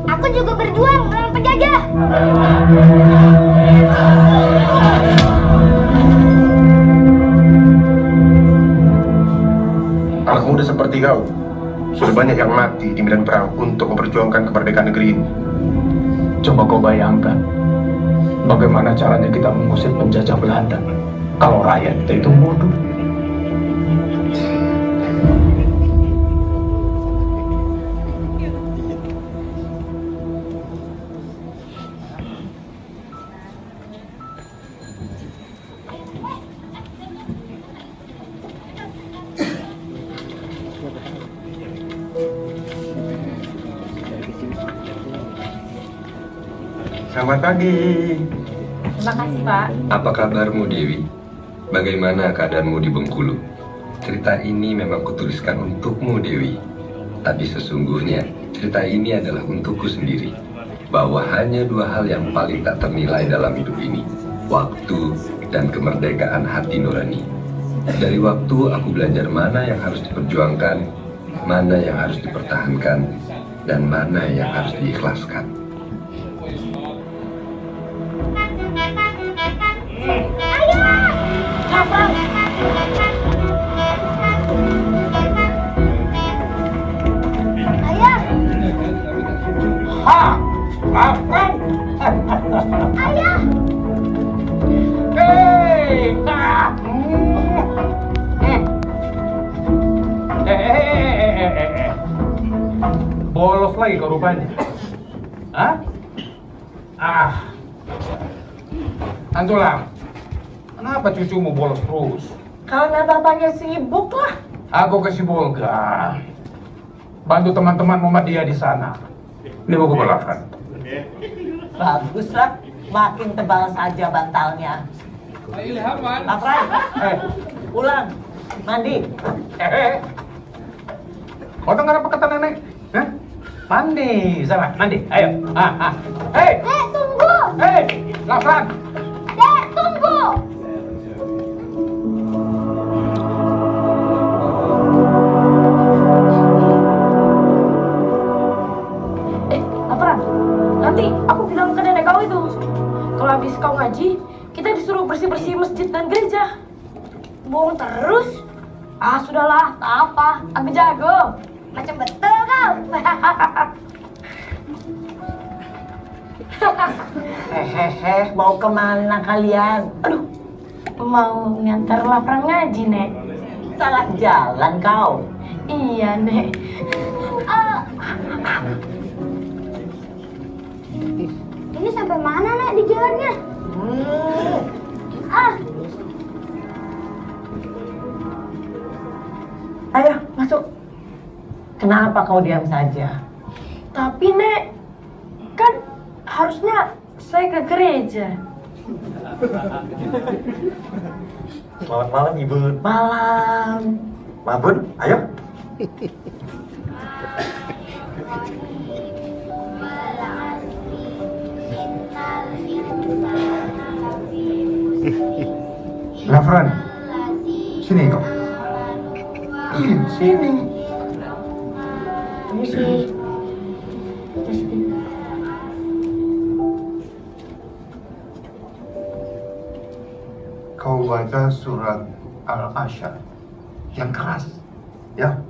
Aku juga berjuang melawan penjajah. Anak muda seperti kau, sudah banyak yang mati di medan perang untuk memperjuangkan kemerdekaan negeri ini. Coba kau bayangkan, bagaimana caranya kita mengusir penjajah Belanda kalau rakyat kita itu bodoh. Selamat pagi. Terima kasih, Pak. Apa kabarmu, Dewi? Bagaimana keadaanmu di Bengkulu? Cerita ini memang kutuliskan untukmu, Dewi. Tapi sesungguhnya, cerita ini adalah untukku sendiri. Bahwa hanya dua hal yang paling tak ternilai dalam hidup ini. Waktu dan kemerdekaan hati nurani. Dari waktu aku belajar mana yang harus diperjuangkan, mana yang harus dipertahankan, dan mana yang harus diikhlaskan. Ayah! Bolos lagi kau rupanya. Hah? Antulang, kenapa cucumu bolos terus? Karena bapaknya sibuk lah. Aku kesibukan. Bantu teman-teman Muhammadiyah di sana. Ini buku balapan. Baguslah, makin tebal saja bantalnya. Lafran, pulang, mandi. Kau dengar apa kata nenek? Hah? Mandi, sana, mandi. Ayo. Hei, Dek, tunggu! Lafran. Dek, tunggu! Lafran, nanti aku bilang ke nenek kau itu. Kalau habis kau ngaji, kita disuruh bersih-bersih masjid dan gereja. Bohong terus? Sudahlah, tak apa. Aku jago. Macam betul kau! Hehehe, mau kemana kalian? Aduh, mau ngantar Lafran ngaji, Nek. Salah jalan kau. Iya, Nek. Ini sampai mana, Nek, di jalannya? Ayo, masuk. Kenapa kau diam saja? Tapi, Nek, kan harusnya saya ke gereja. Selamat malam Ibu. Malam. Mabun, ayo. Lafran, sini kau. Sini. Ini sih. Kau baca surat Al-Asyar yang keras, ya?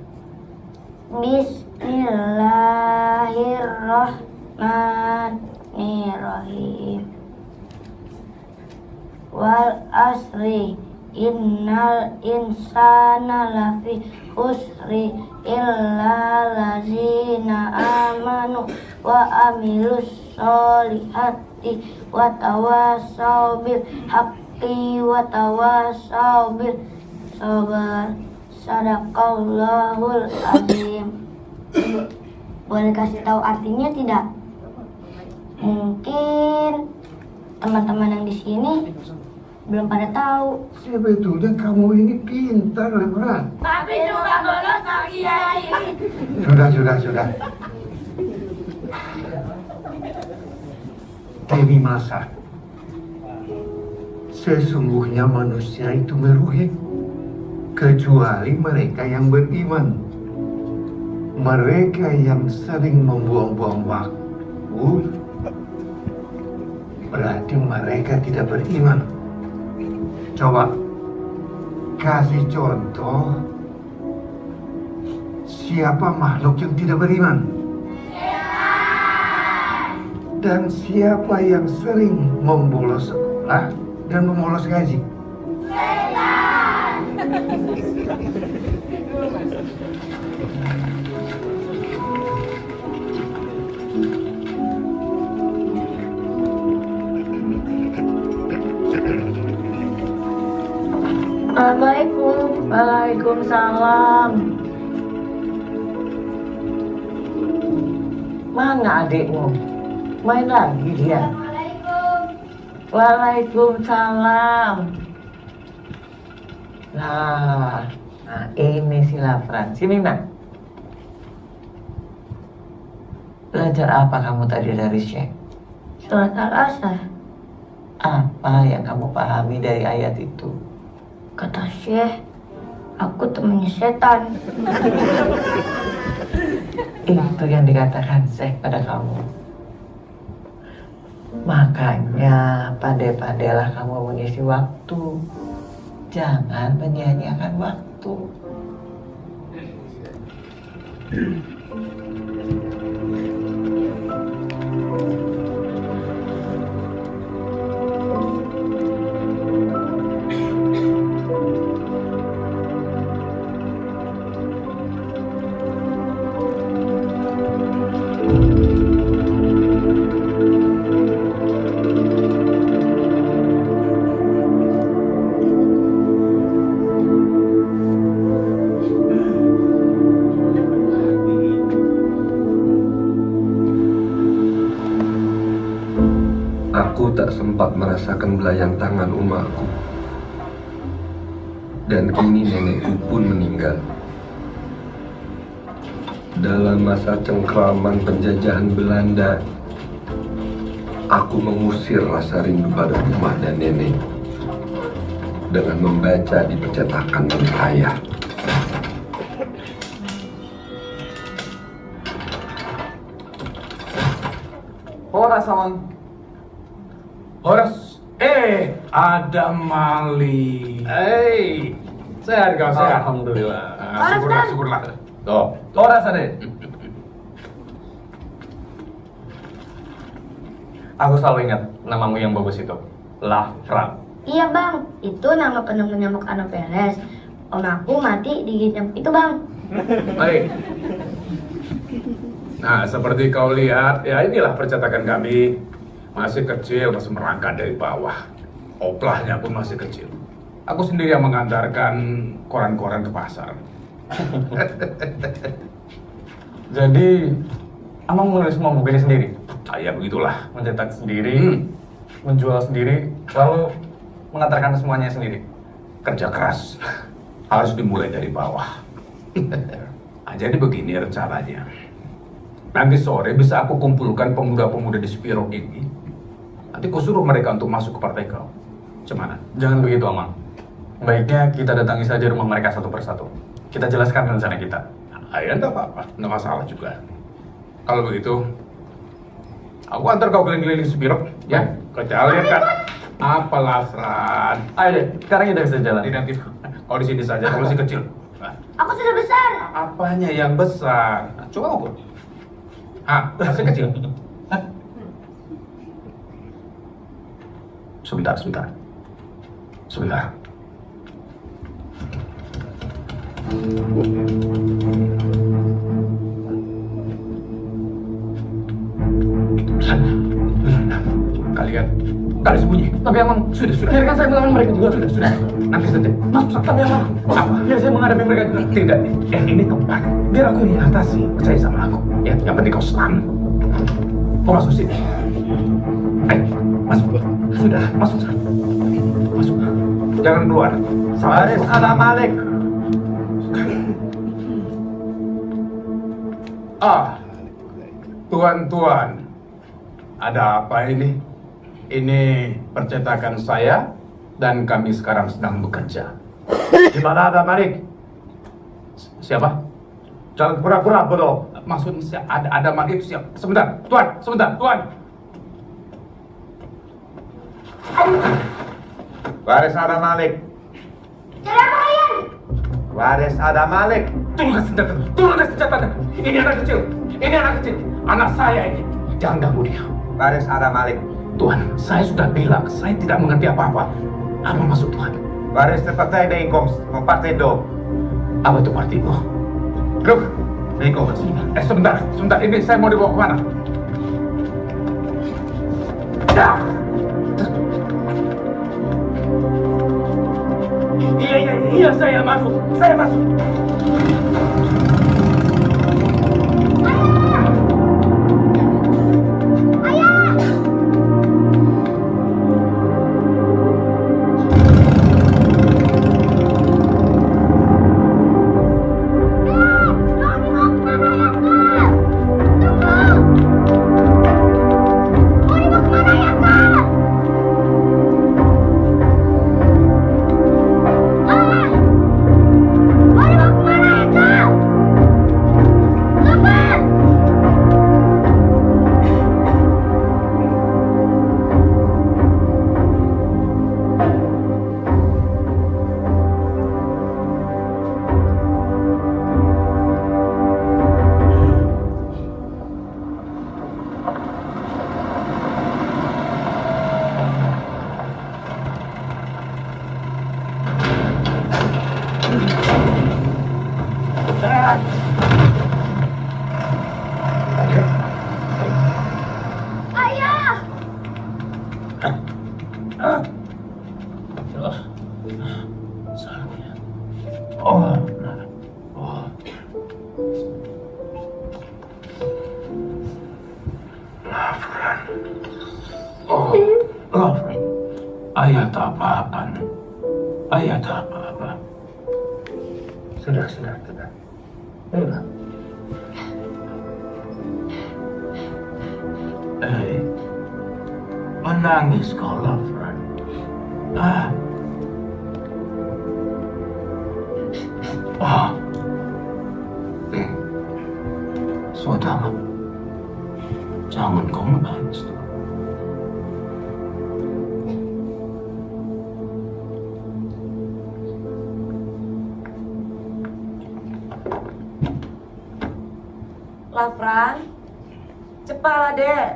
Bismillahirrahmanirrahim. Wal asri innal insana lafi khusri illa lazina amanu wa amilus solihati wa tawasaw bil haqqi wa tawasaw bil sabar. Sadaqallahul azim. Boleh kasih tahu artinya tidak? Mungkin teman-teman yang di sini belum pada tahu. Sebetulnya kamu ini pintar, Lafran. Tapi juga bolos, Pak Kiai. Sudah. Dewi Masa, sesungguhnya manusia itu meruhik kecuali mereka yang beriman. Mereka yang sering membuang-buang waktu berarti mereka tidak beriman. Coba kasih contoh siapa makhluk yang tidak beriman? Dan siapa yang sering membolos sekolah dan membolos gaji? Assalamualaikum. Waalaikumsalam. Mana adikmu? Main lagi dia. Waalaikumsalam. Nah ini si Lafran. Sini nak. Belajar apa kamu tadi dari Syekh? Surat Al-Asr. Apa yang kamu pahami dari ayat itu? Kata Syekh, aku temannya setan. Itu yang dikatakan Syekh pada kamu. Makanya pandai-pandailah kamu mengisi waktu. Jangan menyia-nyiakan waktu. sempat merasakan belayan tangan umaku. Dan kini nenekku pun meninggal. Dalam masa cengkraman penjajahan Belanda, aku mengusir rasa rindu pada rumah dan nenek dengan membaca di percetakan milik ayah. Horas, Amang. Horas. Ada Mali. Sehat kau, sehat. Alhamdulillah. Syukurlah, syukurlah. Tuh, Horas ada. Aku selalu ingat namamu yang bagus itu. Lafra. Iya bang, itu nama penemu nyamuk Anopheles. Om aku mati digigit nyamuk itu bang. Baik. Nah, seperti kau lihat, ya inilah percetakan kami. Masih kecil, masih merangkak dari bawah. Oplahnya pun masih kecil. Aku sendiri yang mengantarkan koran-koran ke pasar. Jadi, Amang menulis semua bukunya sendiri? Ya begitulah. Mencetak sendiri, menjual sendiri, lalu mengantarkan semuanya sendiri? Kerja keras harus dimulai dari bawah. Nah, jadi begini rencananya. Nanti sore bisa aku kumpulkan pemuda-pemuda di Spirok ini. Nanti ku suruh mereka untuk masuk ke partai kau. Gimana? Jangan begitu, Amang. Baiknya kita datangi saja rumah mereka satu persatu. Kita jelaskan rencana kita. Ya enggak apa-apa, enggak masalah juga. Kalau begitu, aku antar kau keliling-keliling Spirok, ya. Kau lihat kan? Apalah, Seran. Ayo deh, sekarang kita bisa jalan. Nanti kau di sini saja, kau masih kecil. Nah, Aku sudah besar. apanya yang besar? Coba ukur. Masih kecil. Sebentar. Kalian sembunyi. Tapi Amang, Sudah. biarkan saya melawan mereka juga. Sudah. Nanti saja. Masuk, tapi Amang. Apa? Biar saya menghadapi mereka juga. Tidak. Ini tempat. Biar aku yang atasi. Percaya sama aku. Ya, yang penting kau selamat. Kau masuk sini. Ayo, masuk. Sudah, masuk. Masuk. Jangan keluar. Baris ada Malik. Tuan-tuan. Ada apa ini? Ini percetakan saya dan kami sekarang sedang bekerja. Di mana ada Malik? Siapa? Jangan pura-pura bodoh. Maksudnya ada Malik siap. Sebentar, Tuan. Baris ada Malik. Cari apa kalian? Baris ada Malik. Turunkan senjata. Ini anak kecil. Anak saya ini. Jangan ganggu dia. Baris ada Malik. Tuhan, saya sudah bilang, saya tidak mengerti apa-apa. Apa maksud Tuhan? Baris terpatai de inkomst, mempartai do. Apa itu partiku? Look, de inkomst. Sebentar. Ini saya mau dibawa kemana? Ya! Iya, saya masuk. Ayah tak apa-apa. Ayah tak apa-apa. Sudah. Sudah. Menangis kau, Lafran. Sudah. Jangan kau menangis. Lafran, cepatlah dek.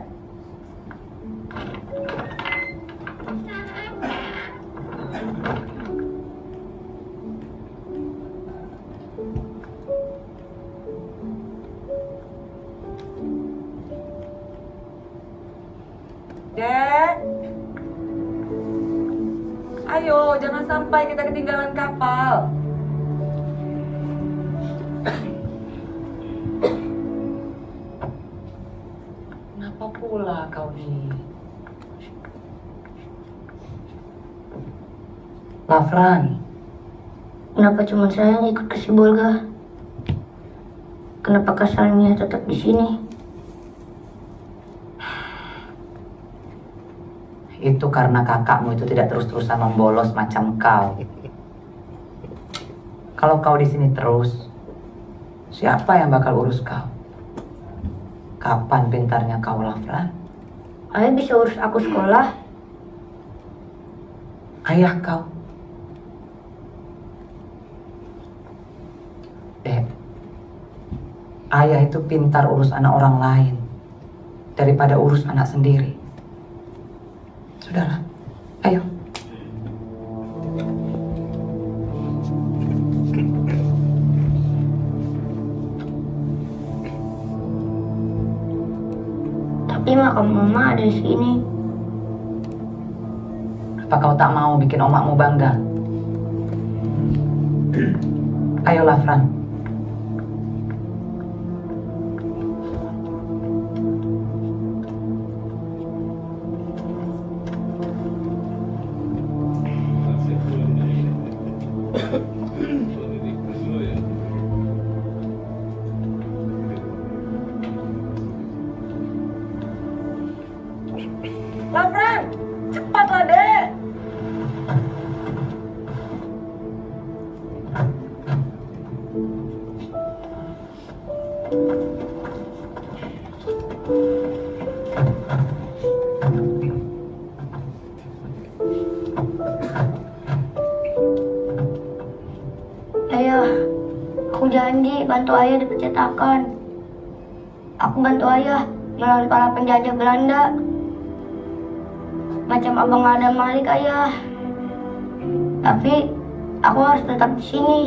Dek, ayo jangan sampai kita ketinggalan kapal. Kenapa pula kau nih? Lafran, Kenapa cuma saya yang ikut ke Sibolga? Kenapa kasarnya tetap di sini? itu karena kakakmu itu tidak terus-terusan membolos macam kau. Kalau kau di sini terus, siapa yang bakal urus kau? Kapan pintarnya kau, Lafran? Ayah bisa urus aku sekolah. Ayah kau. Dek, ayah itu pintar urus anak orang lain daripada urus anak sendiri. Sudahlah, ayo. Tapi makam mama ada di sini. Apa kau tak mau bikin omakmu bangga? Ayolah, Fran. Lafran, cepatlah dek. Ayah, aku janji bantu ayah di percetakan. Aku bantu ayah melawan para penjajah Belanda. Macam Abang Adam Malik, ayah. Tapi aku harus tetap di sini.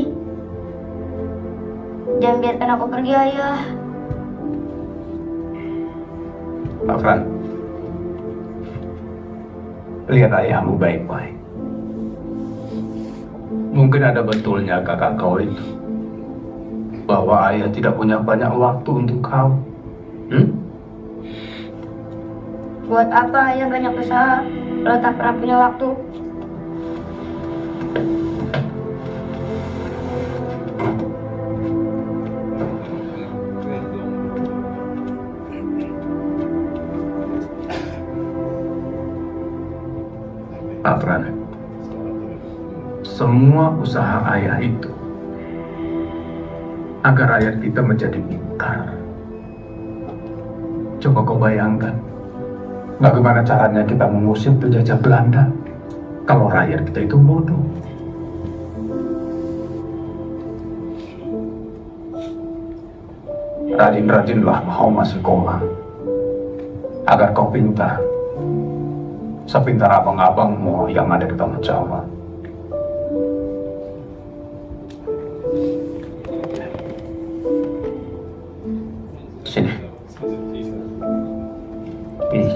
Jangan biarkan aku pergi, ayah. Pak Fran, lihat ayahmu baik-baik. Mungkin ada betulnya kakak kau itu, bahwa ayah tidak punya banyak waktu untuk kau. Buat apa ayah banyak usaha kalau tak pernah punya waktu? Pak Fran, semua usaha ayah itu agar rakyat kita menjadi pintar. Coba kau bayangkan, bagaimana caranya kita mengusir penjajah Belanda kalau rakyat kita itu bodoh. Rajin-rajinlah kau masuk sekolah agar kau pintar, sepintar abang-abangmu yang ada di tanah Jawa. Sini. Ini.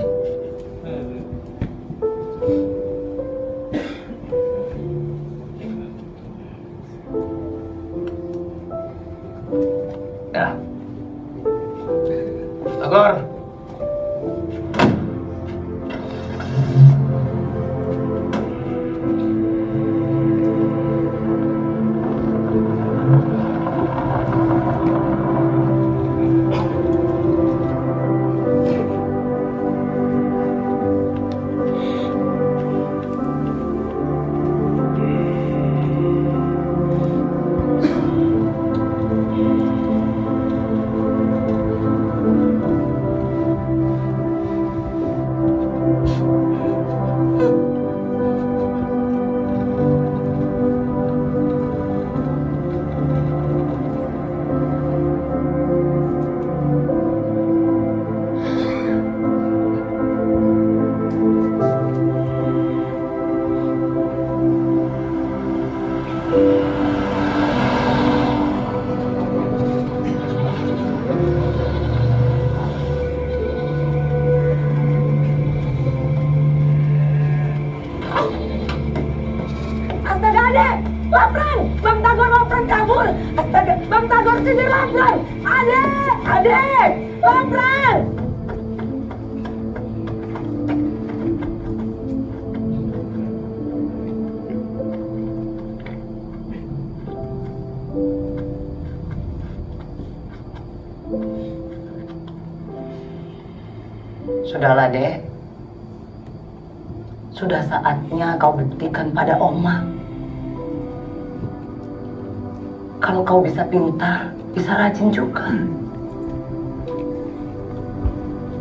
Ya. Agor. Bang Tagor mau perang kabur. Astaga, Bang Tagor kejar Lafran. Adek, Lafran. Sudahlah, Dek. Sudah saatnya kau buktikan pada Oma. Kalau kau bisa pintar, bisa rajin juga.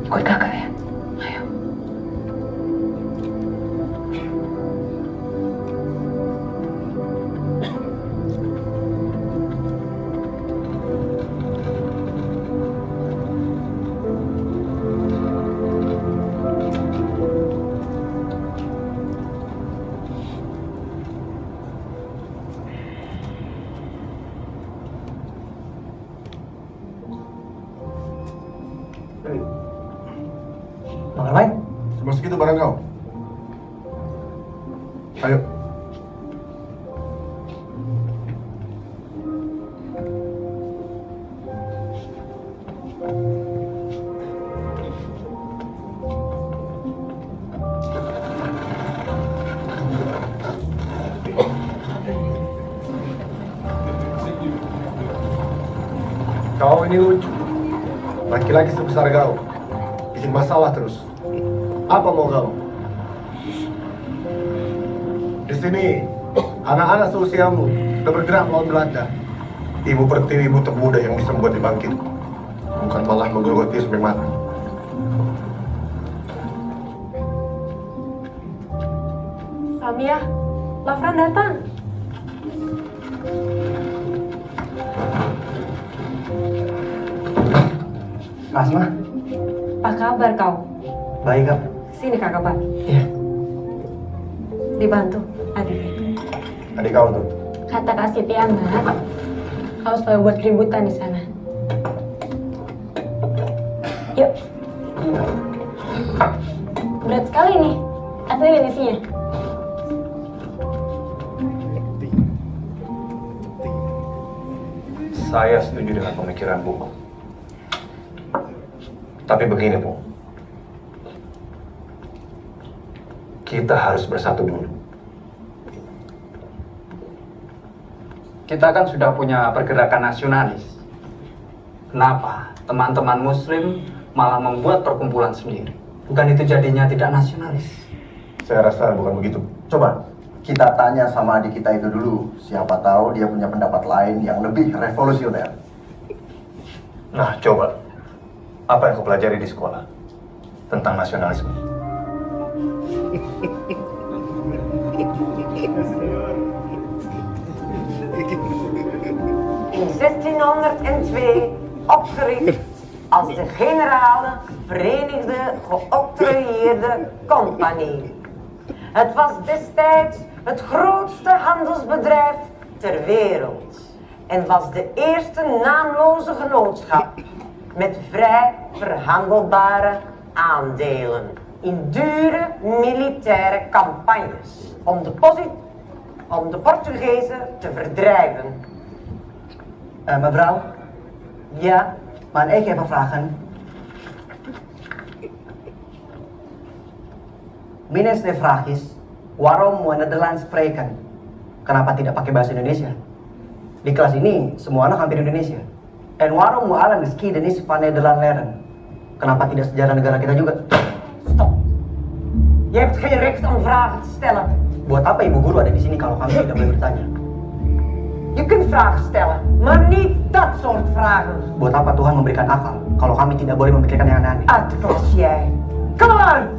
Ikut kakak ya. Ayo. Bang Arman, Cuma segitu barang kau. Ayo. Kau ini lucu. Laki-laki sebesar kau bikin masalah terus. Apa mau kau? Di sini anak-anak seusiamu sudah bergerak melawan Belanda. Ibu Pertiwi ibu termuda yang bisa membuat dibangkit, bukan malah menggerogoti sampai mati. Samia, Lafran datang. Asma, Apa kabar kau? baik kak. Sini kakak Pak. Iya. Dibantu, adik. Adik kau tuh. Kata kasih Tiamat, kau selalu buat keributan di sana. Yuk. Berat sekali nih. Asli ini isinya. Saya setuju dengan pemikiran buku. Tapi begini, Bu. Kita harus bersatu dulu. Kita kan sudah punya pergerakan nasionalis. Kenapa teman-teman muslim malah membuat perkumpulan sendiri? Bukan itu jadinya tidak nasionalis? Saya rasa bukan begitu. Coba kita tanya sama adik kita itu dulu. Siapa tahu dia punya pendapat lain yang lebih revolusioner. Nah, coba. Apa yang kau pelajari di sekolah tentang nasionalisme? In 1602 opgericht als de Generale Verenigde Geoctrooieerde Compagnie. Het was destijds het grootste handelsbedrijf ter wereld en was de eerste naamloze genootschap met vrij verhandelbare aandelen in dure militaire campagnes om de Portugezen te verdrijven. Mevrouw, Ja, mag ik even vragen? Mijn eerste vraag is, waarom mau Nederlands spreken? Kenapa tidak pakai bahasa Indonesia? Di kelas ini, semua anak hampir Indonesia. En waarom mau alle geschiedenis van Nederland leren? Kenapa tidak sejarah negara kita juga? stop. Je hebt geen recht om vragen te stellen. Buat apa ibu guru ada di sini kalau kami tidak boleh bertanya? Je kunt vragen stellen, maar niet dat soort vragen. Buat apa Tuhan memberikan akal kalau kami tidak boleh memikirkan yang aneh-aneh? Uit de klas jij. Klaar!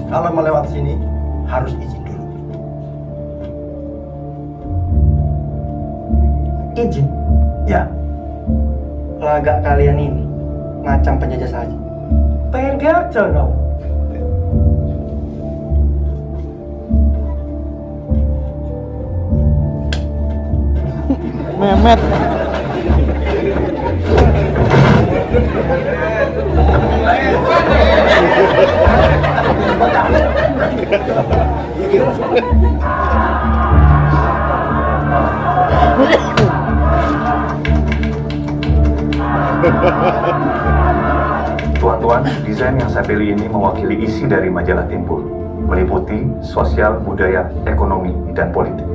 Kalau mau lewat sini, harus izin dulu. Izin? Ya. Lagak kalian ini macam penjajah saja. Pengen kacau dong. Memet. Tuan-tuan, desain yang saya pilih ini mewakili isi dari majalah Tempo, meliputi sosial, budaya, ekonomi, dan politik.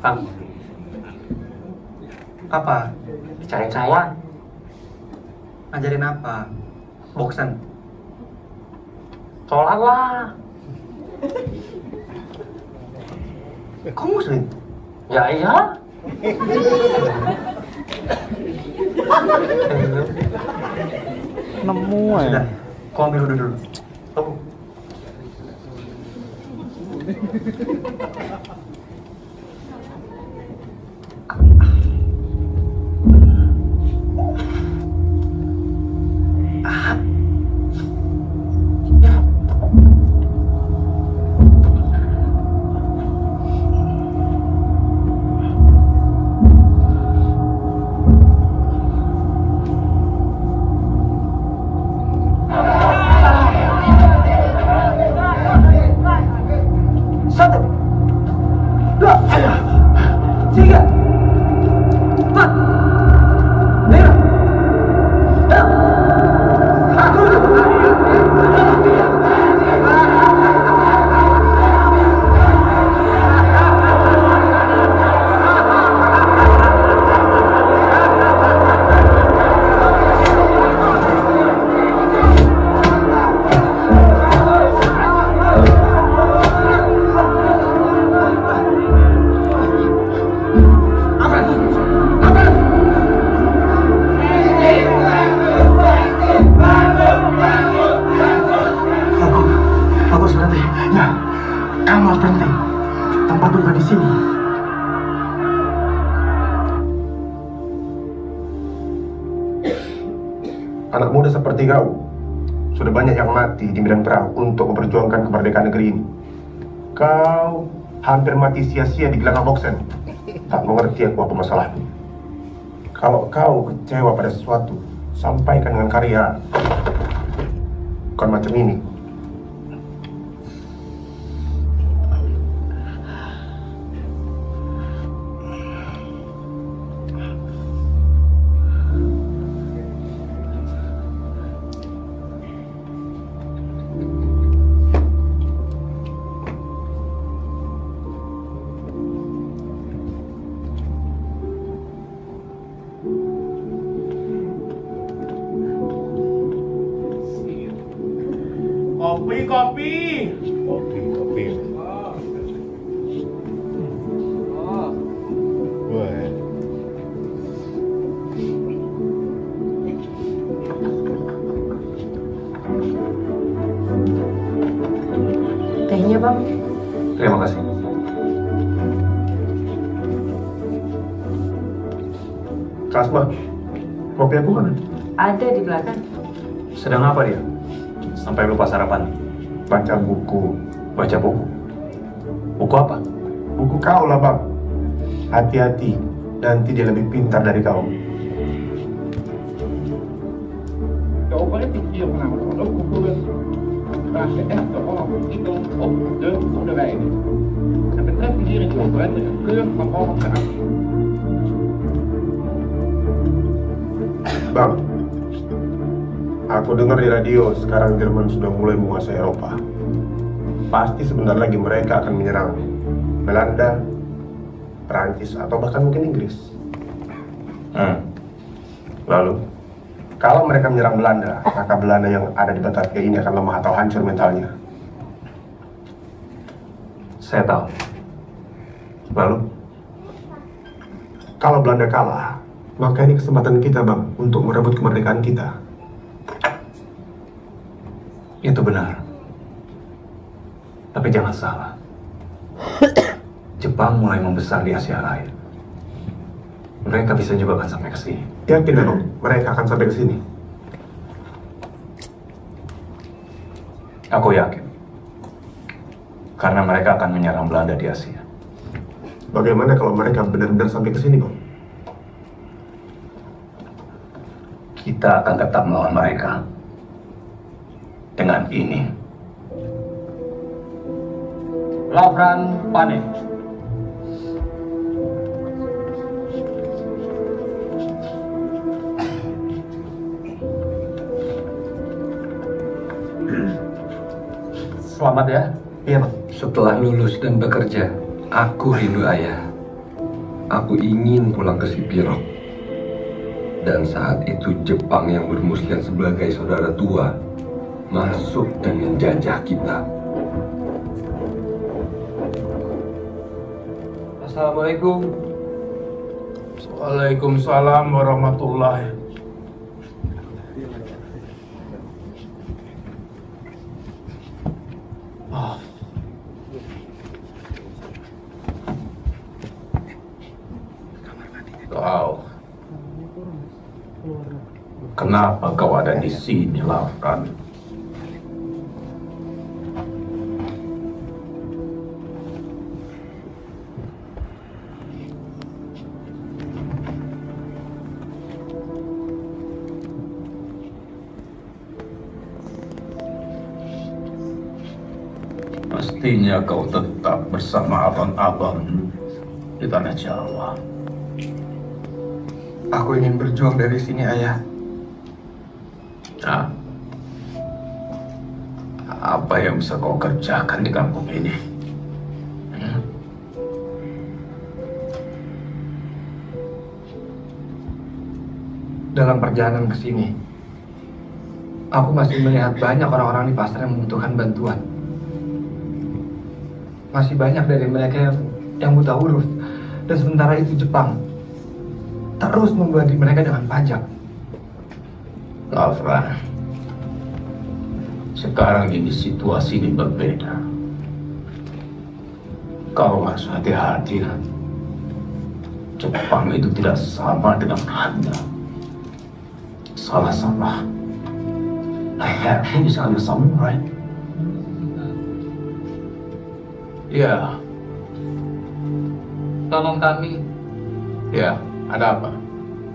Bang, Apa? bicarain saya. Ngajarin apa? Boxan. Sholat lah. Kau muslim? Ya iya. Nemu Sudah. ya. Kau ambil wudhu dulu. Oh. Anak muda seperti kau sudah banyak yang mati di medan perang untuk memperjuangkan kemerdekaan negeri ini. Kau hampir mati sia-sia di gelanggang Boksen. Tak mengerti aku apa masalahmu. Kalau kau kecewa pada sesuatu, sampaikan dengan karya. Bukan macam ini. Kopi. Wah. Tehnya bang. Terima kasih. Kasma, kopi aku mana? Ada di belakang. Sedang apa dia? Sampai lupa sarapan. Baca buku. Baca buku. Buku apa? Buku kau lah bang. Hati-hati, nanti dia lebih pintar dari kau. Cậu với thì chiều nào nó lúc của phương và sẽ ép cho họ cái công ốc đơn của đời này là mình rất như là chủ với những cương mà họ cả Bang, aku dengar di radio sekarang Jerman sudah mulai menguasai Eropa. Pasti sebentar lagi mereka akan menyerang Belanda, Perancis, atau bahkan mungkin Inggris. Lalu? Kalau mereka menyerang Belanda, maka Belanda yang ada di Batavia ini akan lemah atau hancur mentalnya. Saya tahu. Lalu? Kalau Belanda kalah, maka ini kesempatan kita bang untuk merebut kemerdekaan kita. Itu benar. Tapi jangan salah. Jepang mulai membesar di Asia lain. Mereka bisa juga akan sampai ke sini. Yakin bang, mereka akan sampai ke sini. Aku yakin. Karena mereka akan menyerang Belanda di Asia. Bagaimana kalau mereka benar-benar sampai ke sini bang? Kita akan tetap melawan mereka. Dengan ini. Lavran Pane. Selamat ya. Iya bang. Setelah lulus dan bekerja, aku rindu ayah. Aku ingin pulang ke Sipirok. Dan saat itu Jepang yang bermuslim sebagai saudara tua masuk dan menjajah kita. Assalamualaikum. Waalaikumsalam warahmatullahi. Kau, kenapa kau ada di sini, Lavran? Mestinya kau tetap bersama abang-abang di tanah Jawa. Aku ingin berjuang dari sini ayah. Nah, apa yang bisa kau kerjakan di kampung ini? Dalam perjalanan ke sini, aku masih melihat banyak orang-orang di pasar yang membutuhkan bantuan. Masih banyak dari mereka yang buta huruf, dan sementara itu Jepang terus membebani mereka dengan pajak. Lavran, sekarang ini situasi ini berbeda. Kau harus hati-hati. Jepang itu tidak sama dengan Anda. Salah-salah. Lehermu bisa ambil samurai. Ya. Tolong kami. Ya, ada apa?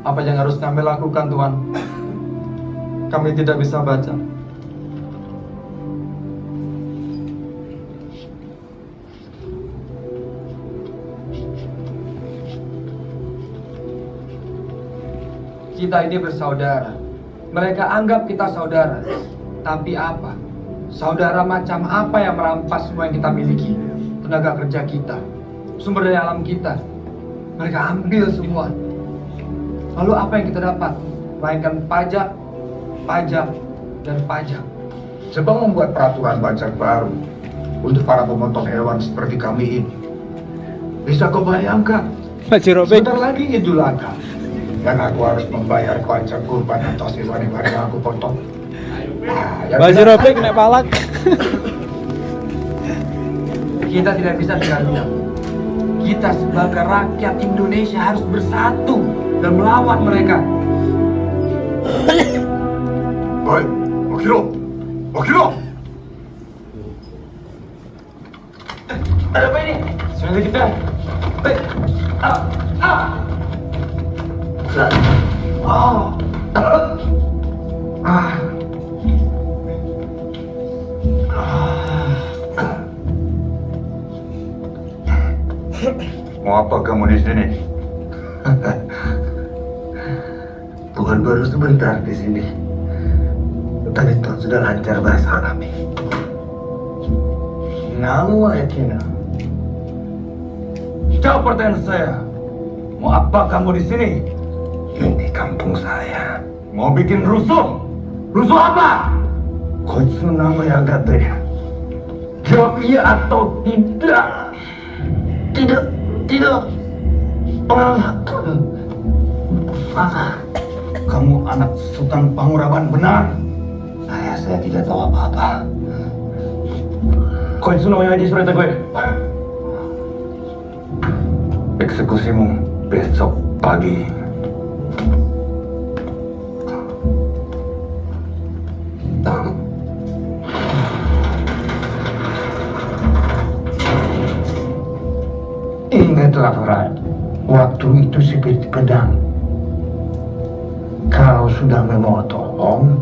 Apa yang harus kami lakukan, Tuan? Kami tidak bisa baca. Kita ini bersaudara. Mereka anggap kita saudara. Tapi apa? Saudara macam apa yang merampas semua yang kita miliki? Tenaga kerja kita, sumber daya alam kita. Mereka ambil semua. Lalu apa yang kita dapat? Melainkan pajak, pajak, dan pajak. Jepang membuat peraturan pajak baru untuk para pemotong hewan seperti kami ini. Bisa kau bayangkan? Sebentar lagi Idul Adha, dan aku harus membayar pajak kurban atas hewan-hewan yang aku potong. Baju robek kena palak. Kita tidak bisa tinggal diam. Kita sebagai rakyat Indonesia harus bersatu dan melawan mereka. Oi, Okiro! Okiro! Ada apa ini? Sebentar kita. Mau apa kamu di sini? Tuhan baru sebentar di sini. Tadi Tuhan sudah lancar bahasa kami. Nama Ekina. Jawab pertanyaan saya. Mau apa kamu di sini? Ini kampung saya. Mau bikin rusuh? Rusuh apa? Koitsu nama yang gate. Jawab iya atau tidak. Tidak. Kamu anak Sultan Panguraban benar? Saya tidak tahu apa-apa. Koitsu namanya aja surat gue. Eksekusimu besok pagi. Ingatlah Farad, waktu itu seperti pedang. Kalau sudah memotong,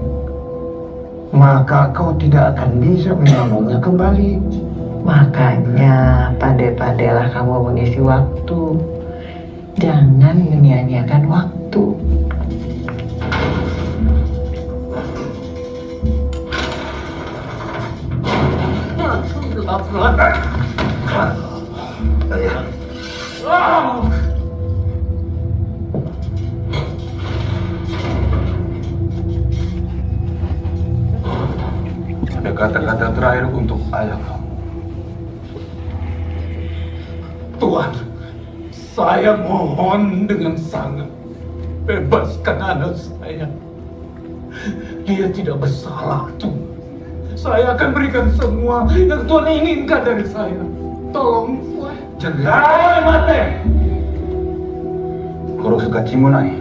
maka kau tidak akan bisa menyambungnya kembali. Makanya pandai-pandailah kamu mengisi waktu. Jangan menyia-nyiakan waktu. Ada kata-kata terakhir untuk ayah kamu. Tuhan, saya mohon dengan sangat, bebaskan anak saya. Dia tidak bersalah, Tuhan. Saya akan berikan semua yang Tuhan inginkan dari saya. Tolong, jangan mati. Korosukachimu nai.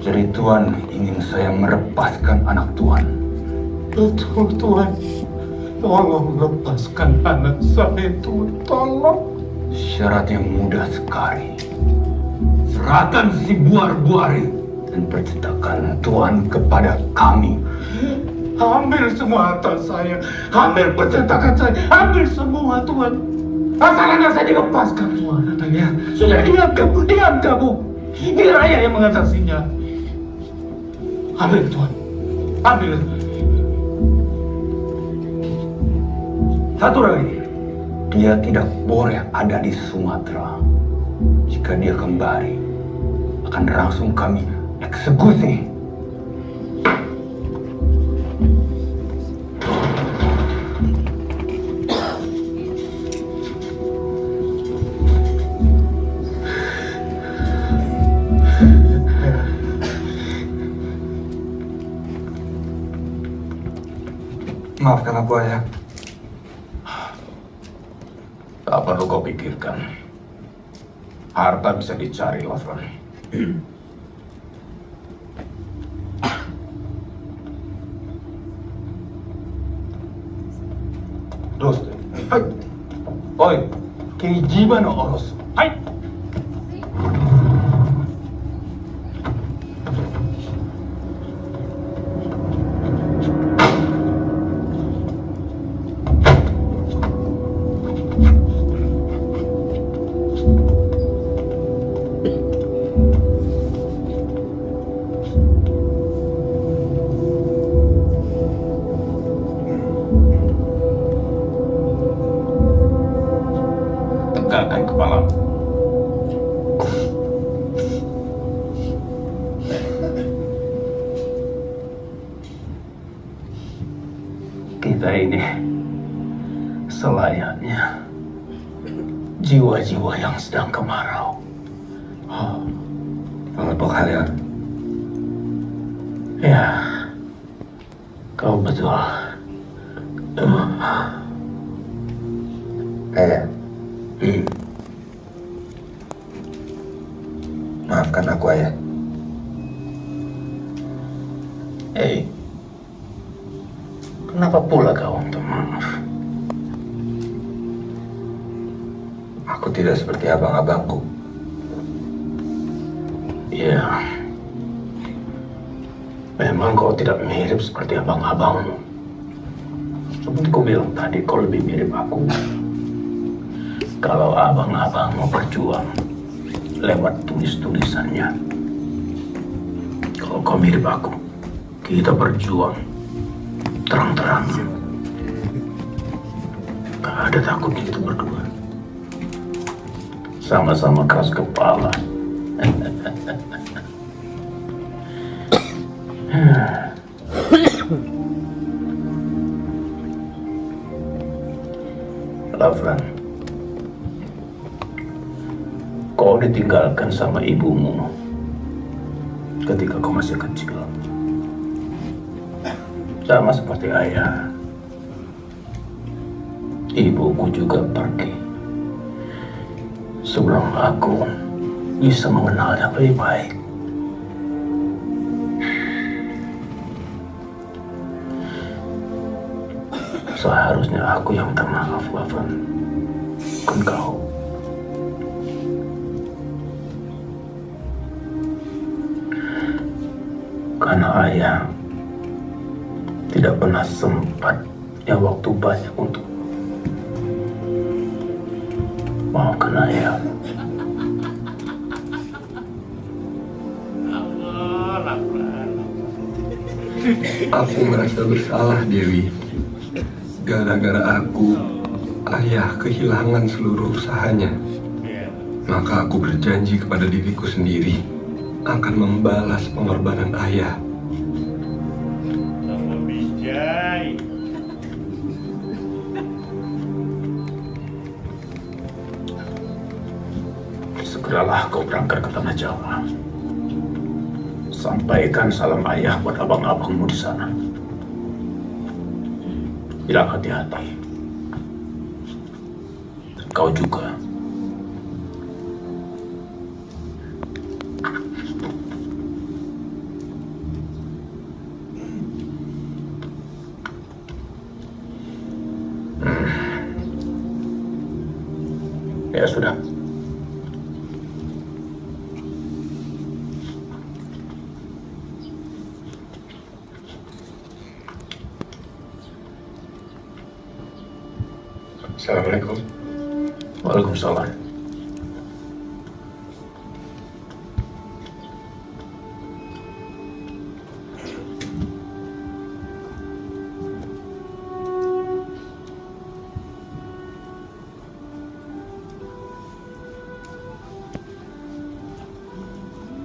Jadi Tuhan ingin saya melepaskan anak Tuhan. Betul, Tuhan. Tolong lepaskan anak saya, Tuhan. Tolong. Syaratnya mudah sekali. Serahkan si buar-buari Dan percetakan Tuhan kepada kami. Ambil semua harta saya, ambil percetakan saya, ambil semua Tuhan. Asal anak saya dilepaskan Tuhan. Ya, sudah diam kamu. Biar ayah yang mengatasinya. Ambil Tuhan, ambil. Satu lagi, dia tidak boleh ada di Sumatera. Jika dia kembali, akan langsung kami eksekusi. Maafkan aku, ayah. Tak perlu kau pikirkan. Harta bisa dicari, Lafran. Doste. Hai. Oi, Keijiba no Orosu. Hai. Tegakkan kepalamu. Kita ini selayaknya jiwa-jiwa yang sedang kemarau. Apa kalian? Ya, kau betul. Ayah. Maafkan aku, Ayah. Hei, kenapa pula kau minta maaf? Aku tidak seperti abang-abangku. Ya, memang kau tidak mirip seperti abang-abangmu. Seperti kau bilang tadi, kau lebih mirip aku. Kalau abang-abangmu berjuang lewat tulis-tulisannya, kalau kau mirip aku, kita berjuang terang-terangan. Gak ada takutnya kita berdua. Sama-sama keras kepala. Lafran, kau ditinggalkan sama ibumu ketika kau masih kecil. Sama seperti ayah, ibuku juga pergi sebelum aku bisa mengenalnya lebih baik. Seharusnya aku yang minta maaf, Lafran, bukan kau. Karena ayah tidak pernah sempat waktu banyak untuk maafkan ayah. Aku merasa bersalah, Dewi. Gara-gara aku, ayah kehilangan seluruh usahanya. Maka aku berjanji kepada diriku sendiri akan membalas pengorbanan ayah. Segeralah kau berangkat ke Tanah Jawa. Sampaikan salam ayah buat abang-abangmu di sana. Bilang hati-hati. Kau juga. Ya sudah. Assalamualaikum. Waalaikumsalam.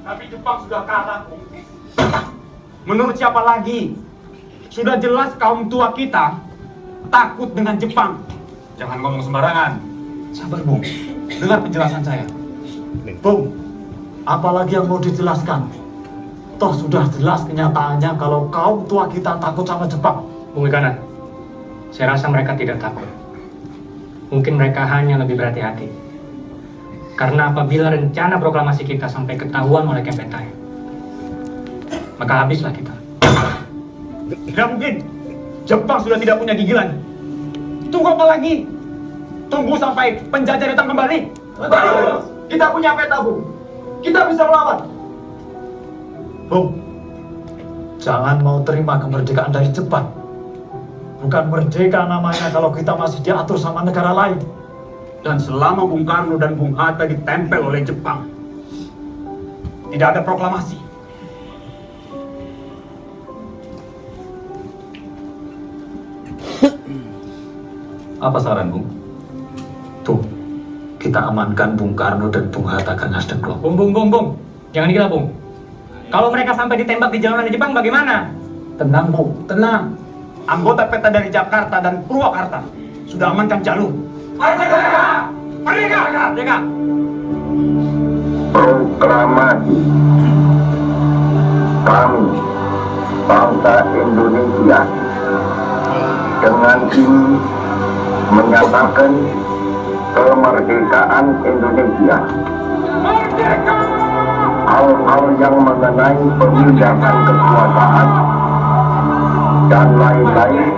Tapi Jepang sudah kalah. Menurut siapa lagi? Sudah jelas kaum tua kita takut dengan Jepang. Jangan ngomong sembarangan. Sabar, Bung. Dengar penjelasan saya. Bung, apalagi yang mau dijelaskan? Toh sudah jelas kenyataannya kalau kaum tua kita takut sama Jepang. Bung Ikanan, saya rasa mereka tidak takut. Mungkin mereka hanya lebih berhati-hati. Karena apabila rencana proklamasi kita sampai ketahuan oleh Kempetai, maka habislah kita. Tidak mungkin. Jepang sudah tidak punya gigi lagi. Tunggu apa lagi? Tunggu sampai penjajah datang kembali. Betul. Kita punya peta, Bung. Kita bisa melawan. Bung, jangan mau terima kemerdekaan dari Jepang. Bukan merdeka namanya kalau kita masih diatur sama negara lain. Dan selama Bung Karno dan Bung Hatta ditempel oleh Jepang, tidak ada proklamasi. Apa saran, Bung? Tuh, kita amankan Bung Karno dan Bung Hatta ke Nasdem Club. Bung. Jangan gila, Bung. Kalau mereka sampai ditembak di jalanan di Jepang, bagaimana? Tenang, Bung. Tenang. Anggota peta dari Jakarta dan Purwakarta sudah amankan jalur. Merdeka! Proklamasi kami bangsa Indonesia dengan ini menyatakan kemerdekaan Indonesia. Hal-hal yang mengenai pemindahan kekuasaan dan lain-lain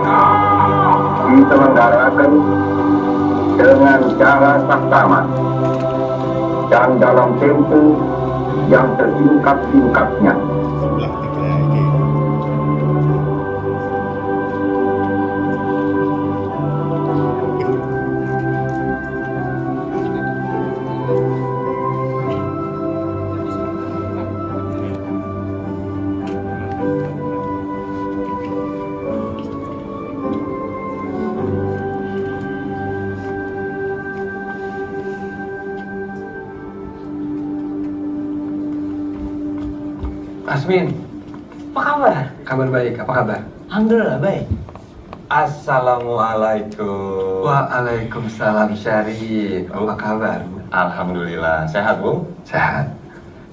diselenggarakan dengan cara saksama dan dalam tempo yang sesingkat-singkatnya. Asmin, Apa kabar? kabar baik, apa kabar? Alhamdulillah baik. Assalamualaikum. Waalaikumsalam Syarif. Apa kabar? Alhamdulillah. Sehat, Bu? Sehat.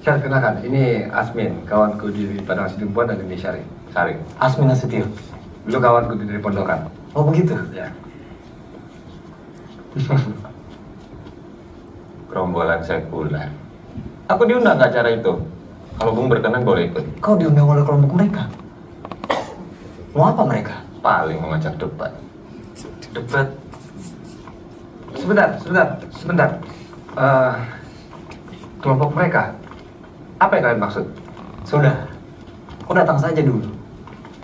Syarif, kenalkan, ini Asmin, kawanku di Padang Sidimpuan dan ini Syarif. Syarif. Asmin Nasution. Dulu kawanku dari Pondokan. Oh begitu? Ya. Gerombolan sekuler. Aku diundang ke acara itu. Kalau Bung berkenan boleh ikut. Kau diundang oleh kelompok mereka? Mau apa mereka? Paling mengajak debat. Debat? Sebentar. Kelompok mereka. Apa yang kalian maksud? Sudah. Kau datang saja dulu.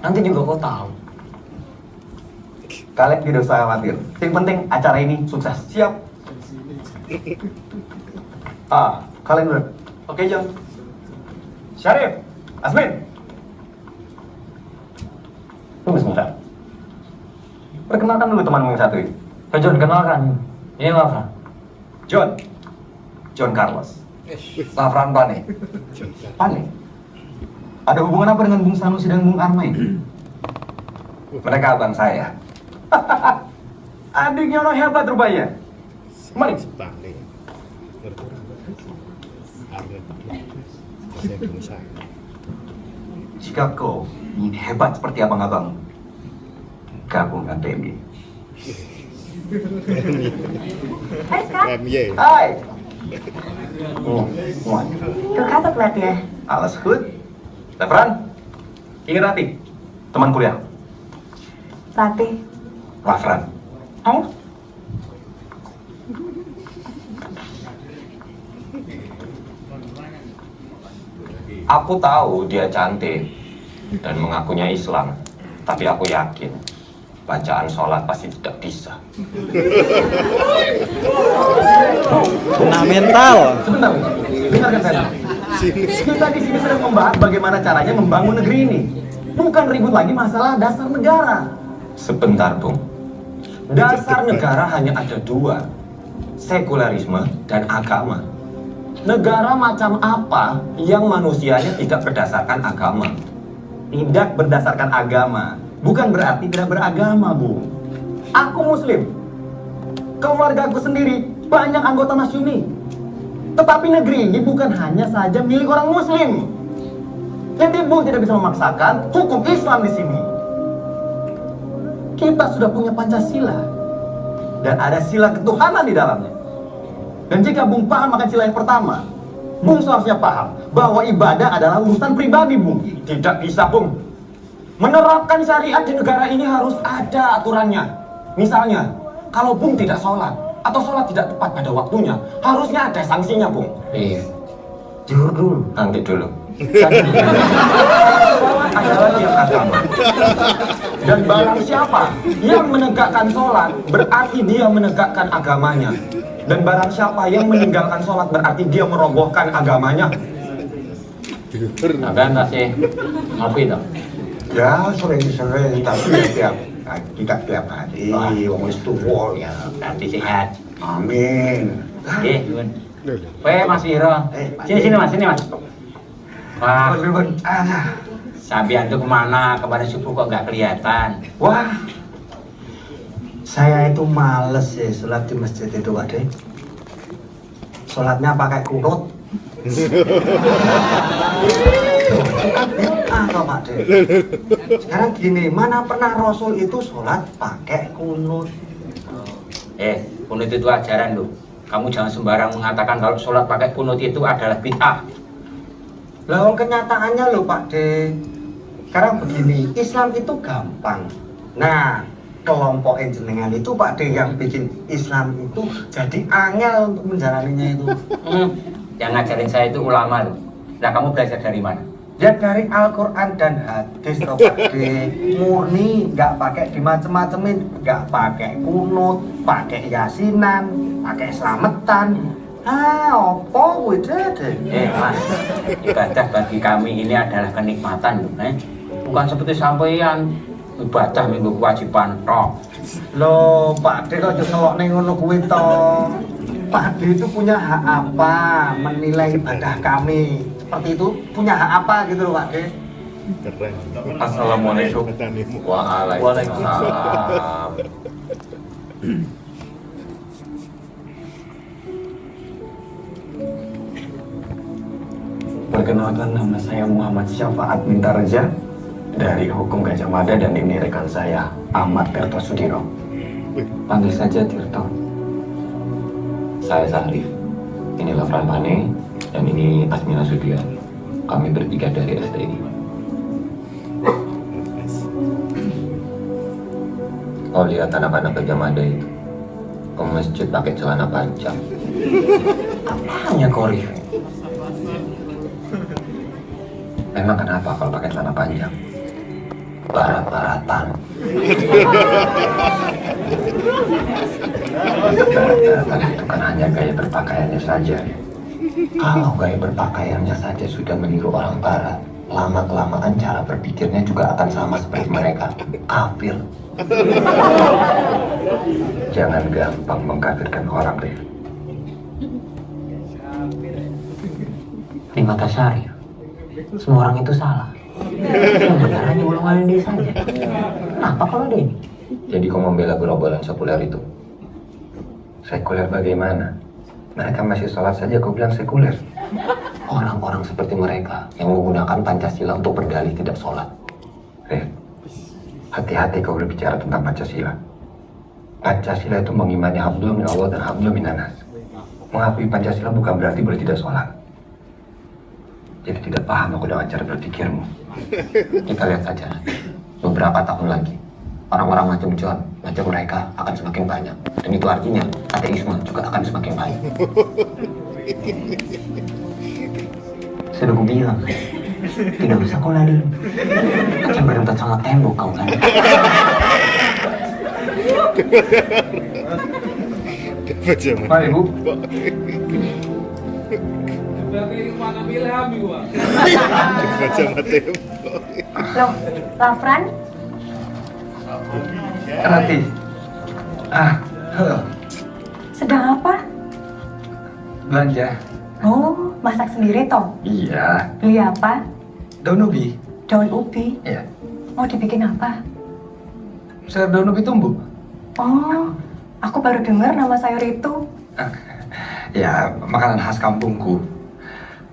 Nanti juga kau tahu. Kalian tidak usah khawatir. Yang penting acara ini sukses. Siap? Kalian dulu. Oke, John. Syarif, Asmin. Tunggu sebentar. Perkenalkan dulu temanmu yang satu ini. John, kenalkan. Ini Lafran. John Carlos. Lafran Pane. Pane? Ada hubungan apa dengan Bung Sanusi dan Bung Armain? Mereka abang saya. Adiknya orang hebat rupanya. Mari. Jika kau ingin hebat seperti abang-abang, gabung dengan PMY. Hai, Kak. Hai. Kakak lihat ya. Alles goed. Lafran, ini Rati, teman kuliah. Latih. Lafran. Aku tahu dia cantik dan mengakunya Islam, tapi aku yakin bacaan sholat pasti tidak bisa. Kena mental. Sebentar, dengarkan saya. Kita di sini sedang membahas bagaimana caranya membangun negeri ini. Bukan ribut lagi masalah dasar negara. Sebentar, Bung. Dasar negara hanya ada dua, sekularisme dan agama. Negara macam apa yang manusianya tidak berdasarkan agama? Tidak berdasarkan agama. Bukan berarti tidak beragama, Bu. Aku Muslim. Keluargaku sendiri banyak anggota Masyumi. Tetapi negeri ini bukan hanya saja milik orang Muslim. Jadi Bung tidak bisa memaksakan hukum Islam di sini. Kita sudah punya Pancasila. Dan ada sila ketuhanan di dalamnya. Dan jika Bung paham akan sila yang pertama, Bung seharusnya paham bahwa ibadah adalah urusan pribadi, Bung. Tidak bisa, Bung. Menerapkan syariat di negara ini harus ada aturannya. Misalnya, kalau Bung tidak sholat atau sholat tidak tepat pada waktunya, harusnya ada sanksinya, Bung. Iya. Jujur dulu. Nanti dulu. Sholat adalah tiap agama. Dan barang siapa yang menegakkan sholat, berarti dia menegakkan agamanya. Dan barang siapa yang meninggalkan sholat, berarti dia merobohkan agamanya. Abang kasih ngopi dong. Ya sering-sering tapi tidak tiap hari. Wong wis tuwa ya. Nanti sehat. Amin. Nun. Mas Iro. Sini mas, Wah, Sabian tuh kemana? Kemarin subuh kok nggak kelihatan? Wah, saya itu males ya sholat di masjid itu, Pak De. Sholatnya pakai kunut. Atau Pak De. Sekarang gini, mana pernah Rasul itu sholat pakai kunut? kunut itu ajaran loh. Kamu jangan sembarang mengatakan kalau sholat pakai kunut itu adalah bid'ah. Lah kenyataannya loh Pak De. Sekarang begini, Islam itu gampang. Nah, kelompok jenengan itu Pak De yang bikin Islam itu jadi angel untuk menjalaninya itu. Yang ngajarin saya itu ulama loh. Nah, kamu belajar dari mana? Ya dari Al-Quran dan hadis loh Pak De. Murni, nggak pakai dimacem-macemin, nggak pakai kunut, pakai yasinan, pakai selametan. Opo wede deh. Mas, ibadah bagi kami ini adalah kenikmatan loh, bukan seperti sampeyan ibadah minggu kewajiban tok. Loh, Pak De kok ngelokne ngono kuwi to? Pak De itu punya hak apa menilai ibadah kami? Seperti itu punya hak apa gitu loh Pak De? Assalamualaikum. Waalaikumsalam. Perkenalkan, nama saya Muhammad Syafaat Mintarja dari Hukum Gajah Mada, dan ini rekan saya Ahmad Tirto Sudiro. Panggil saja Tirto. Saya Sarif, ini Lafran Mane, dan ini Asmina Sudian. Kami bertiga dari STI. Kau lihat anak-anak Gajah Mada itu ke masjid pakai celana panjang. Apanya kau review? Memang kenapa kalau pakai celana panjang? Barat-baratan. Barat-baratan itu kan hanya gaya berpakaiannya saja. Kalau gaya berpakaiannya saja sudah meniru orang barat, lama-kelamaan cara berpikirnya juga akan sama seperti mereka. Kafir. Jangan gampang mengkafirkan orang, Rif. Di mata syariah, semua orang itu salah. Yang benar hanya golongan ini saja. Kenapa kalau ada ini? Jadi kau membela gerombolan sekuler itu? Sekuler bagaimana? Mereka masih sholat saja kau bilang sekuler. Orang-orang seperti mereka yang menggunakan Pancasila untuk berdalih tidak sholat. Hati-hati kau berbicara tentang Pancasila. Pancasila itu mengimani hablum min Allah dan hablum minan nas. Mengakui Pancasila bukan berarti boleh tidak sholat. Jadi tidak paham aku dengan cara berpikirmu. Kita lihat saja beberapa tahun lagi orang-orang macam John, macam mereka akan semakin banyak. Dan itu artinya ateisme juga akan semakin banyak. Sudah gue bilang, tidak usah kau lari. Macam berentet sama tembok kau kan. Pak Ibu. Loh, Lafran? Rati. Halo. Sedang apa? Belanja. Oh, masak sendiri toh? Iya. Beli apa? Daun ubi. Daun ubi? Iya. Mau dibikin apa? Sayur daun ubi tumbuh. Oh, aku baru dengar nama sayur itu. Ya, makanan khas kampungku.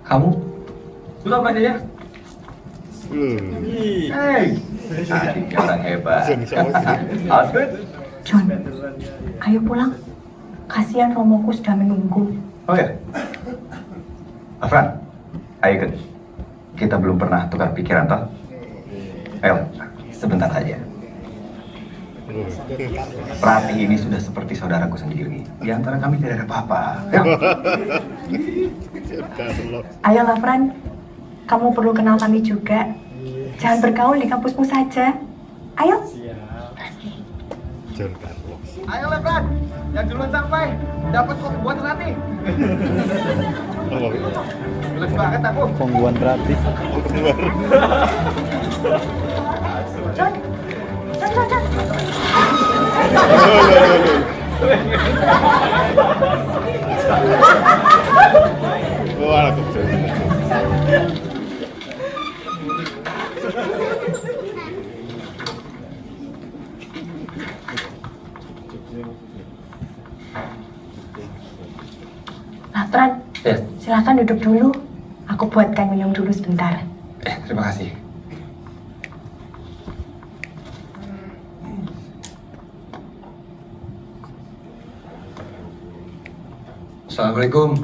Kamu? Sudah belanja ya? Hey, adiknya orang hebat. How's good? John, ayo pulang. Kasihan Romoku sudah menunggu. Oh ya, Afran, ayo ikut. Kita belum pernah tukar pikiran toh. Ayo, sebentar saja. Rati ini sudah seperti saudaraku sendiri. Di antara kami tidak ada apa-apa. Ayo Lafran, kamu perlu kenal kami juga. Jangan bergaul di kampusmu saja. Ayo. Ayo Lefran, yang duluan sampai dapat kopi buat Rati. Geles banget aku. Pengguan gratis. John. Lafran, silakan duduk dulu. Aku buatkan minum dulu sebentar. Terima kasih. Assalamualaikum.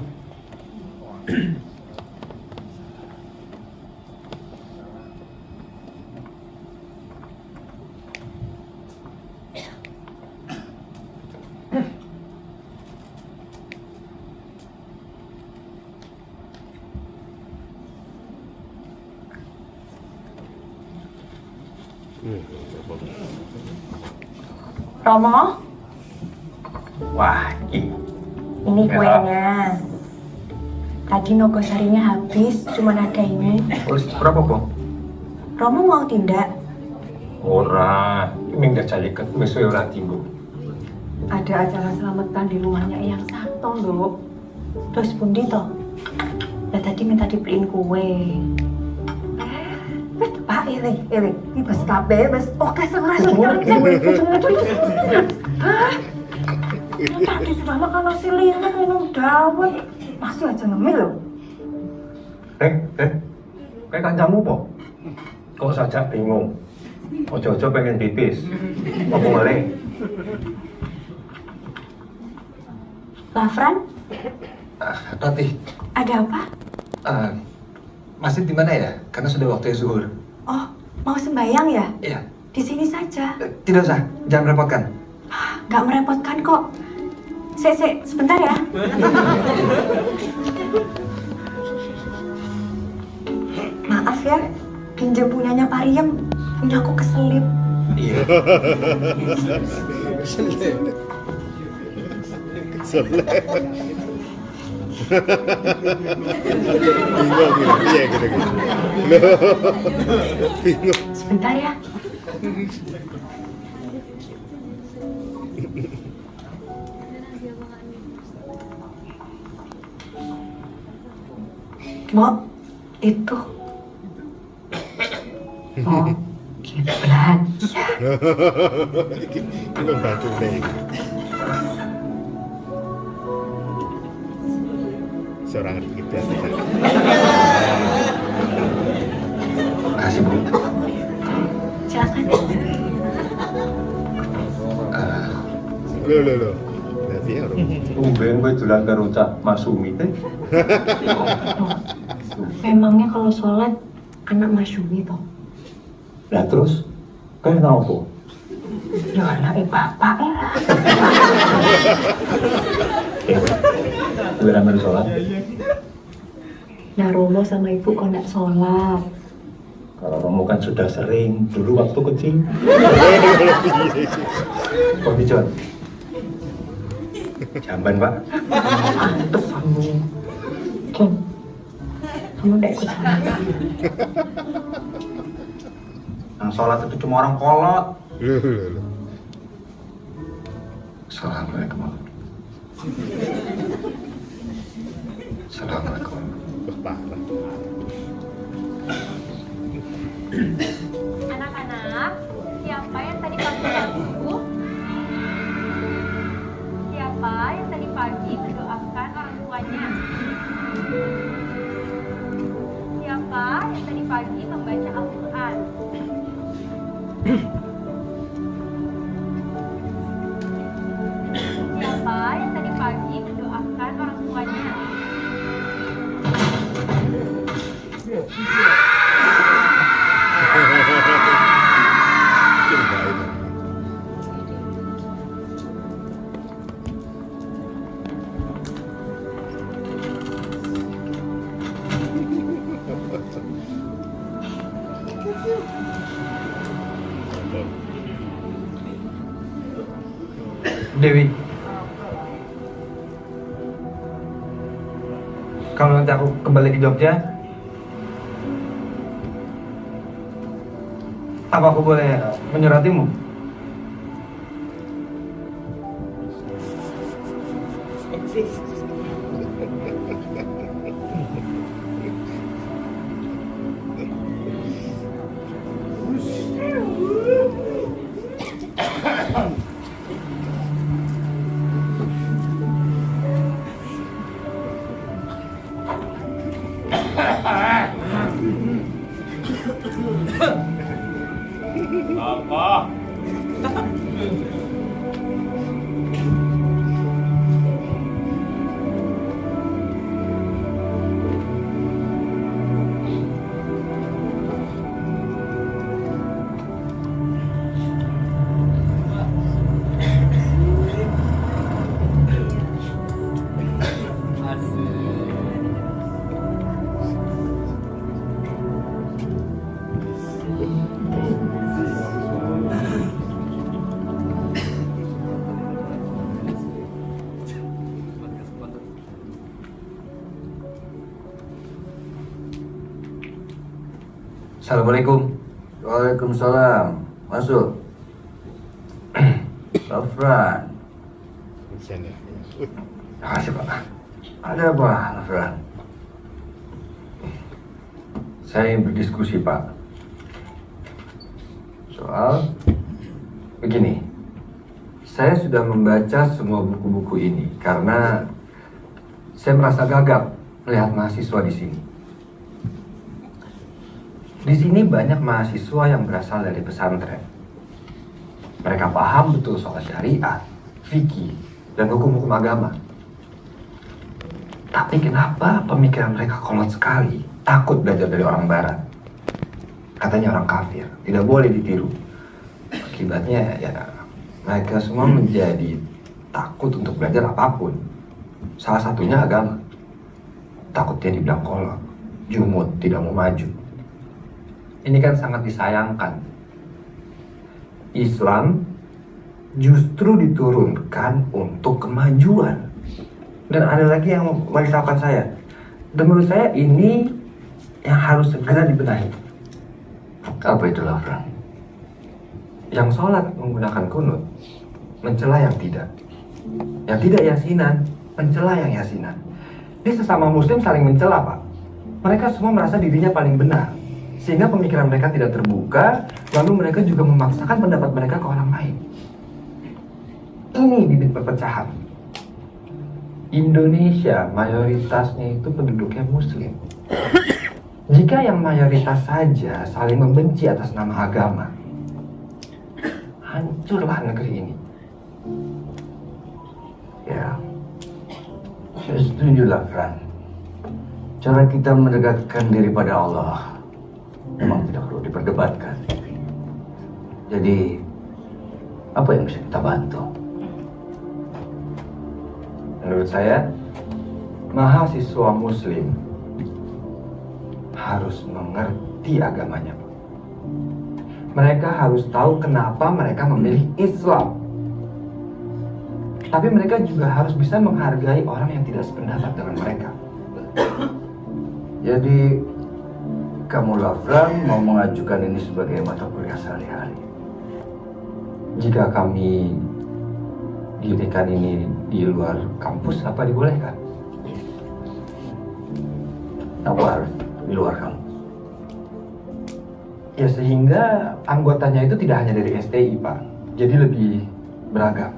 Romo, Wah, ini kuenya. Tadi nogosarinya habis, cuma ada ini. berapa kok? Romo mau tindak? Ora, ini nggak cari ke mesuai orang timbu. Ada acara selamatan di rumahnya Eyang Sarto, lho. Terus pundi toh? Lah tadi minta dibeliin kue. Pak, ini bas kabeh, bas oke sekarang tadi sudah makan nasi liwet, minum dawet, masih aja ngemil loh. Kayak kancamu po? Kok saja bingung? Ojo-ojo pengen pipis. Apa malih? Lah, Fran, Ratih, ada apa? masih di mana ya? Karena sudah waktunya zuhur. Oh, mau sembayang ya? Iya. Di sini saja. Tidak usah, jangan merepotkan. Nggak merepotkan kok. Sebentar ya. Maaf ya, pinjam punyanya Pariem. Punya aku keselip. Iya. Sebentar ya. Mo, itu. Oh, kiblat. Itu batu deh. Seorang kiblat. Makasih, Bu. Silakan. Loh. Nanti ya, Tumben gue dolan karo Cak Masumi teh. Memangnya kalau sholat anak masyumi toh? Lah terus, kayak apa? Ya anak bapak ya. Gue ramai sholat. Nah Romo sama ibu kok nggak sholat? Kalau Romo kan sudah sering, dulu waktu kecil. Kok John? Jamban, Pak. Mantep kamu. Ken, kamu udah ikut sholat? Yang sholat itu cuma orang kolot. Assalamualaikum. Assalamualaikum. Anak-anak, siapa yang tadi pagi berdoa? Siapa yang tadi pagi mendoakan orang tuanya? Siapa yang tadi pagi membaca Al-Quran? Siapa yang tadi pagi mendoakan orang tuanya? Dewi, kalau nanti aku kembali ke Jogja, apa aku boleh menyuratimu? Apa? Assalamualaikum. Waalaikumsalam. Masuk. Lafran. Makasih Pak. Ada apa, Lafran? Saya ingin berdiskusi Pak. Soal begini. Saya sudah membaca semua buku-buku ini karena saya merasa gagap melihat mahasiswa di sini. Di sini banyak mahasiswa yang berasal dari pesantren. Mereka paham betul soal syariat, fikih, dan hukum-hukum agama. Tapi kenapa pemikiran mereka kolot sekali, takut belajar dari orang barat? Katanya orang kafir, tidak boleh ditiru. Akibatnya ya mereka semua menjadi takut untuk belajar apapun. Salah satunya agama. Takutnya dibilang kolot, jumut, tidak mau maju. Ini kan sangat disayangkan. Islam justru diturunkan untuk kemajuan. Dan ada lagi yang merisaukan saya. Dan menurut saya ini yang harus segera dibenahi. Apa itu Lafran? Yang sholat menggunakan kunut, mencela yang tidak. Yang tidak yasinan, mencela yang yasinan. Ini sesama muslim saling mencela Pak. Mereka semua merasa dirinya paling benar. Sehingga pemikiran mereka tidak terbuka, lalu mereka juga memaksakan pendapat mereka ke orang lain. Ini bibit perpecahan. Indonesia mayoritasnya itu penduduknya muslim. Jika yang mayoritas saja saling membenci atas nama agama, hancurlah negeri ini. Ya, saya setuju lah, Fran. Cara kita mendekatkan diri pada Allah memang tidak perlu diperdebatkan. Jadi, apa yang bisa kita bantu? Menurut saya, mahasiswa muslim harus mengerti agamanya. Mereka harus tahu kenapa mereka memilih Islam. Tapi mereka juga harus bisa menghargai orang yang tidak sependapat dengan mereka. Jadi, kamu Lafran mau mengajukan ini sebagai mata kuliah sehari-hari. Jika kami dirikan ini di luar kampus, apa dibolehkan? Apa harus di luar kampus? Ya sehingga anggotanya itu tidak hanya dari STI Pak, jadi lebih beragam.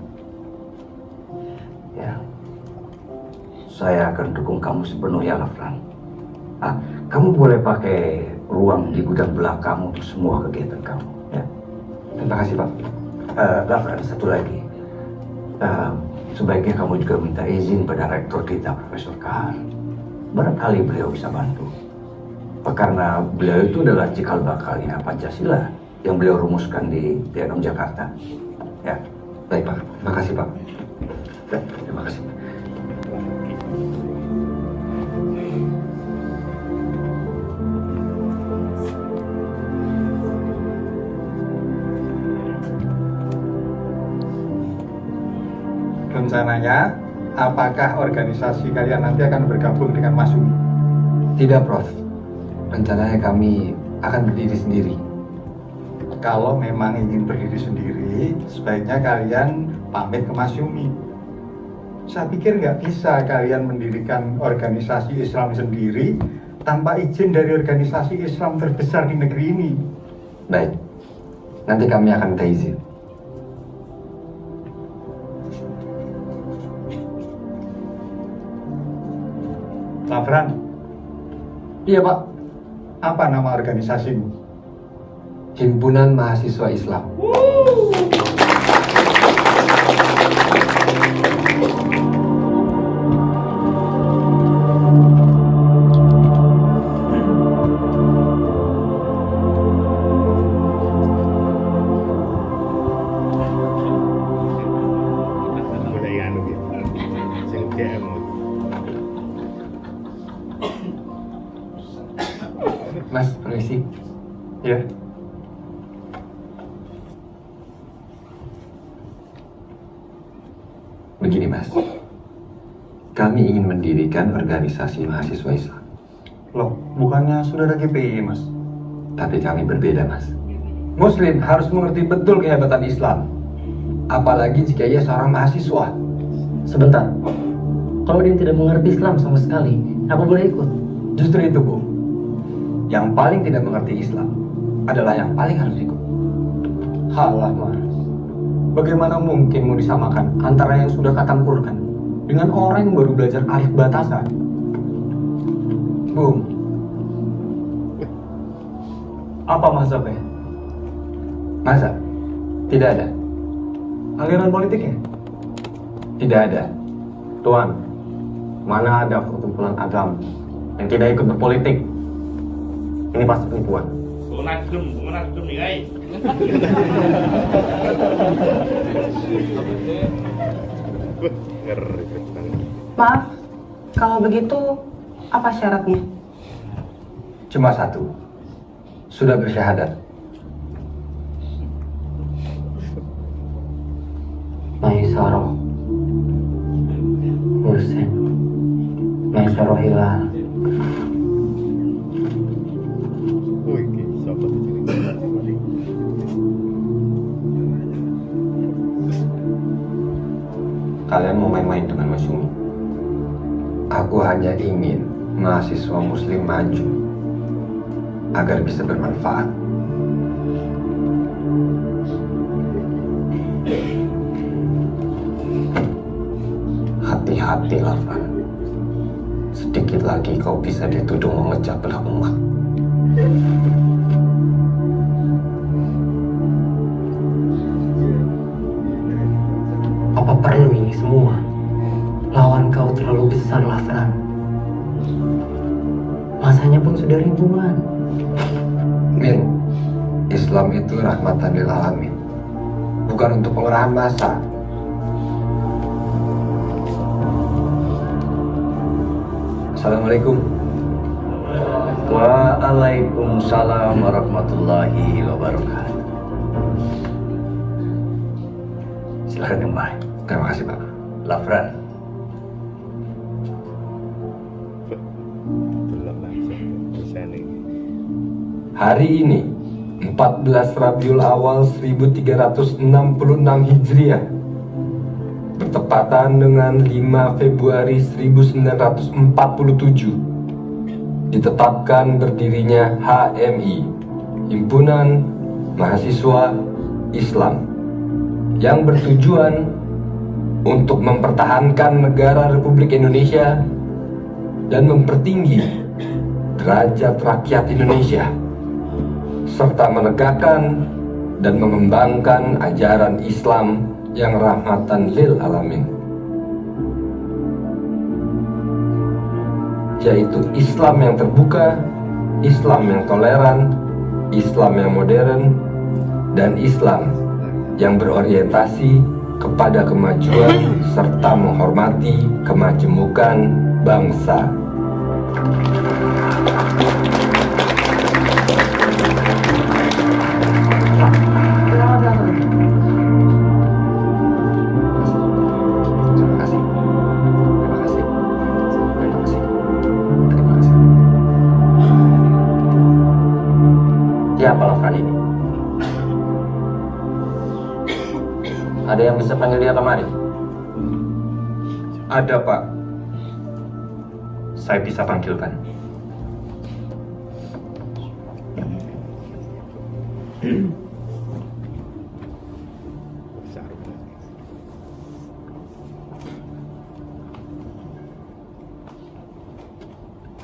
Ya, saya akan dukung kamu sepenuhnya Lafran. Kamu boleh pakai ruang di gudang belakang untuk semua kegiatan kamu. Ya. Terima kasih Pak. Lafran, satu lagi. Sebaiknya kamu juga minta izin pada rektor kita, Profesor Kahar. Barangkali beliau bisa bantu. Karena beliau itu adalah cikal bakalnya Pancasila yang beliau rumuskan di Pianom Jakarta. Ya, baik Pak. Terima kasih Pak. Terima kasih. Rencananya, apakah organisasi kalian nanti akan bergabung dengan Mas Umi? Tidak, Prof. Rencananya kami akan berdiri sendiri. Kalau memang ingin berdiri sendiri, sebaiknya kalian pamit ke Mas Yumi. Saya pikir nggak bisa kalian mendirikan organisasi Islam sendiri tanpa izin dari organisasi Islam terbesar di negeri ini. Baik, nanti kami akan minta izin. Lafran? Iya Pak. Apa nama organisasimu? Himpunan Mahasiswa Islam. Mas, permisi. Ya. Begini Mas, kami ingin mendirikan organisasi mahasiswa Islam. Loh, bukannya sudah ada GPI Mas? Tapi kami berbeda, Mas. Muslim harus mengerti betul kehebatan Islam. Apalagi jika ia seorang mahasiswa. Sebentar. Kalau dia tidak mengerti Islam sama sekali, apa boleh ikut? Justru itu, Bu. Yang paling tidak mengerti Islam adalah yang paling harus ikut. Halah, Mas. Bagaimana mungkin mau disamakan antara yang sudah khatam Quran dengan orang yang baru belajar alif batasa? Bung, apa mazhabnya? Mazhab? Tidak ada. Aliran politiknya? Tidak ada. Tuan, mana ada perkumpulan agama yang tidak ikut berpolitik? Ini pasti penipuan. Nasdem nih, guys. Maaf, kalau begitu apa syaratnya? Cuma satu. Sudah bersyahadat. Maisaro Husain Maisaro Hilal. Kalian mau main-main dengan Mas Yumi? Aku hanya ingin mahasiswa muslim maju agar bisa bermanfaat. Hati-hatilah, Fran. Sedikit lagi kau bisa dituduh memecah belah umat. Apa perlu ini semua? Lawan kau terlalu besar, Lafran. Masanya pun sudah ribuan. Min, Islam itu rahmatan lil alamin, bukan untuk pengerahan massa. Assalamualaikum. Waalaikumsalam warahmatullahi wabarakatuh. Silakan kembali. Terima kasih, Pak. Lafran. Hari ini 14 Rabiul Awal 1366 Hijriah bertepatan dengan 5 Februari 1947 ditetapkan berdirinya HMI, Himpunan Mahasiswa Islam, yang bertujuan untuk mempertahankan negara Republik Indonesia dan mempertinggi derajat rakyat Indonesia, serta menegakkan dan mengembangkan ajaran Islam yang rahmatan lil alamin, yaitu Islam yang terbuka, Islam yang toleran, Islam yang modern, dan Islam yang berorientasi kepada kemajuan serta menghormati kemajemukan bangsa. Siapa Lafran ini? Ada yang bisa panggil dia kemari? Ada, Pak. Saya bisa panggilkan.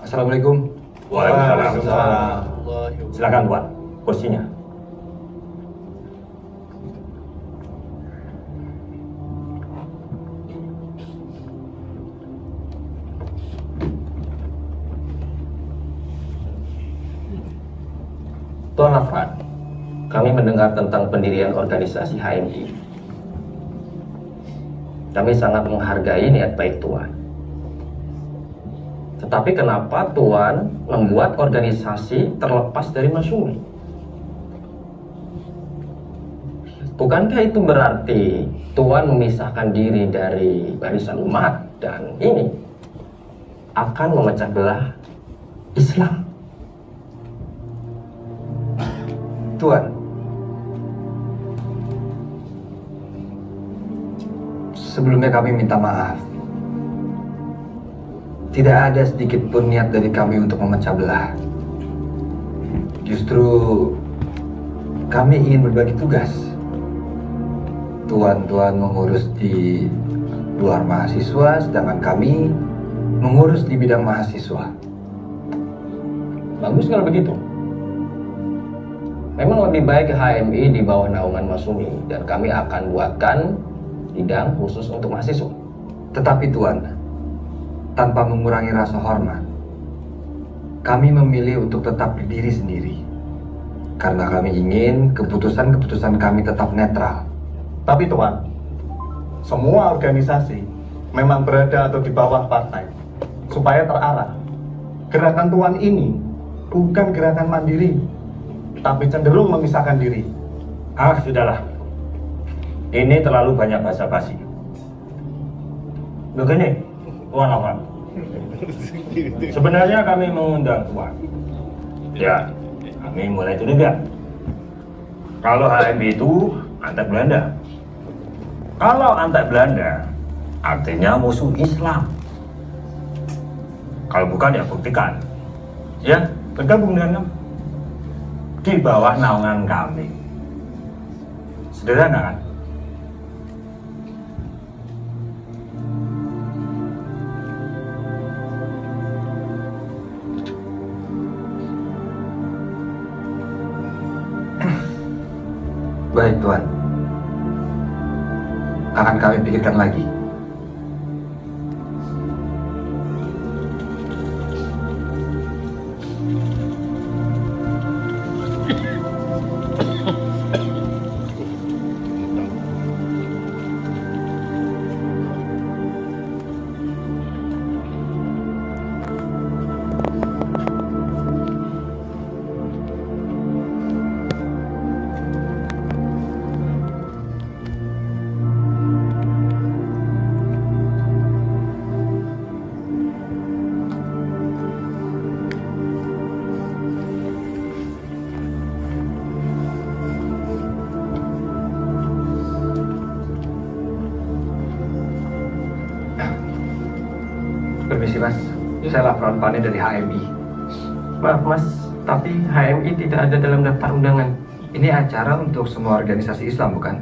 Assalamualaikum. Waalaikumsalam. Silakan, Tuan. Kursinya. Tuan Lafran, kami mendengar tentang pendirian organisasi HMI. Kami sangat menghargai niat baik Tuan. Tetapi kenapa Tuan membuat organisasi terlepas dari Masyumi? Bukankah itu berarti Tuan memisahkan diri dari barisan umat dan ini akan memecah belah Islam? Tuan, sebelumnya kami minta maaf. Tidak ada sedikit pun niat dari kami untuk memecah belah. Justru kami ingin berbagi tugas. Tuan-tuan mengurus di luar mahasiswa, sedangkan kami mengurus di bidang mahasiswa. Bagus kalau begitu. Memang lebih baik HMI di bawah naungan Masumi dan kami akan buatkan bidang khusus untuk mahasiswa. Tetapi Tuan, tanpa mengurangi rasa hormat, kami memilih untuk tetap berdiri sendiri. Karena kami ingin keputusan-keputusan kami tetap netral. Tapi Tuan, semua organisasi memang berada atau di bawah partai supaya terarah. Gerakan Tuan ini bukan gerakan mandiri, tapi cenderung memisahkan diri. Sudahlah. Ini terlalu banyak basa-basi. Begini, Tuan Afan. Sebenarnya kami mengundang Tuan. Ya, kami mulai curiga. Kalau HMI itu antek Belanda. Kalau antek Belanda, artinya musuh Islam. Kalau bukan ya buktikan. Ya, bergabung dengan kami. Di bawah naungan kami. Sederhana kan? Baik Tuan, akan kami pikirkan lagi. Permisi Mas, saya laporan Pani dari HMI. Maaf Mas, tapi HMI tidak ada dalam daftar undangan. Ini acara untuk semua organisasi Islam bukan?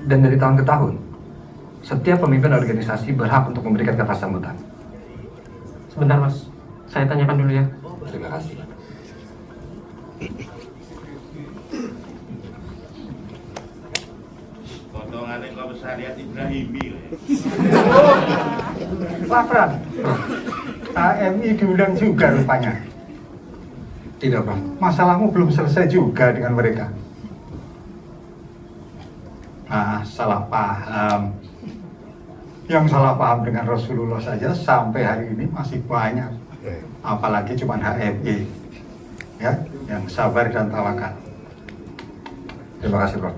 Dan dari tahun ke tahun, setiap pemimpin organisasi berhak untuk memberikan kata sambutan. Sebentar Mas, saya tanyakan dulu ya. Terima kasih. Potongannya kau besar lihat Ibrahimi. Lapran, HMI diundang juga rupanya. Tidak Bang, masalahmu belum selesai juga dengan mereka. Salah paham. Yang salah paham dengan Rasulullah saja sampai hari ini masih banyak. Apalagi cuma HMI. Ya, yang sabar dan tawakal. Terima kasih Bro.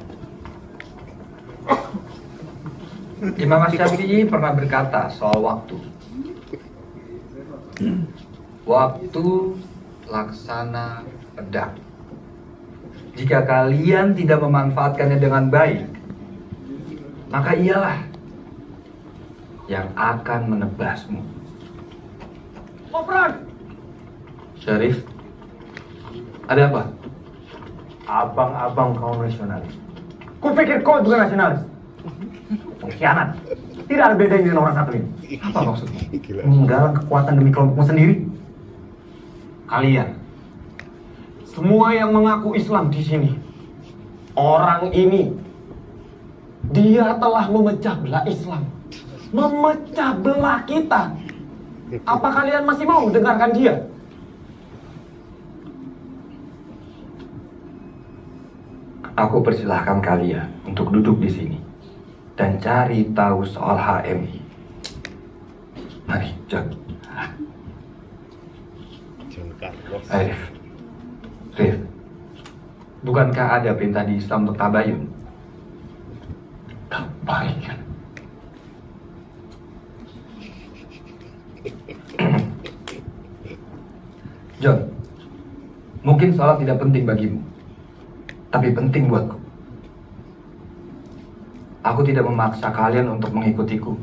Imam Syafi'i pernah berkata soal waktu. Waktu laksana pedang. Jika kalian tidak memanfaatkannya dengan baik, maka ialah yang akan menebasmu. Opran! Syarif, ada apa? Abang-abang kaum nasionalis. Kupikir kau bukan nasionalis. Pengkhianat. Tidak ada bedanya dengan orang satu ini. Apa maksudnya? Menggalang kekuatan demi kelompokmu sendiri. Kalian, semua yang mengaku Islam di sini, orang ini, dia telah memecah belah Islam, memecah belah kita. Apa kalian masih mau dengarkan dia? Aku persilahkan kalian untuk duduk di sini dan cari tahu soal HMI. Mari, John. Rif, bukankah ada perintah di Islam untuk tabayun? Tabayun. John, mungkin sholat tidak penting bagimu. tapi penting buatku. Aku tidak memaksa kalian untuk mengikutiku.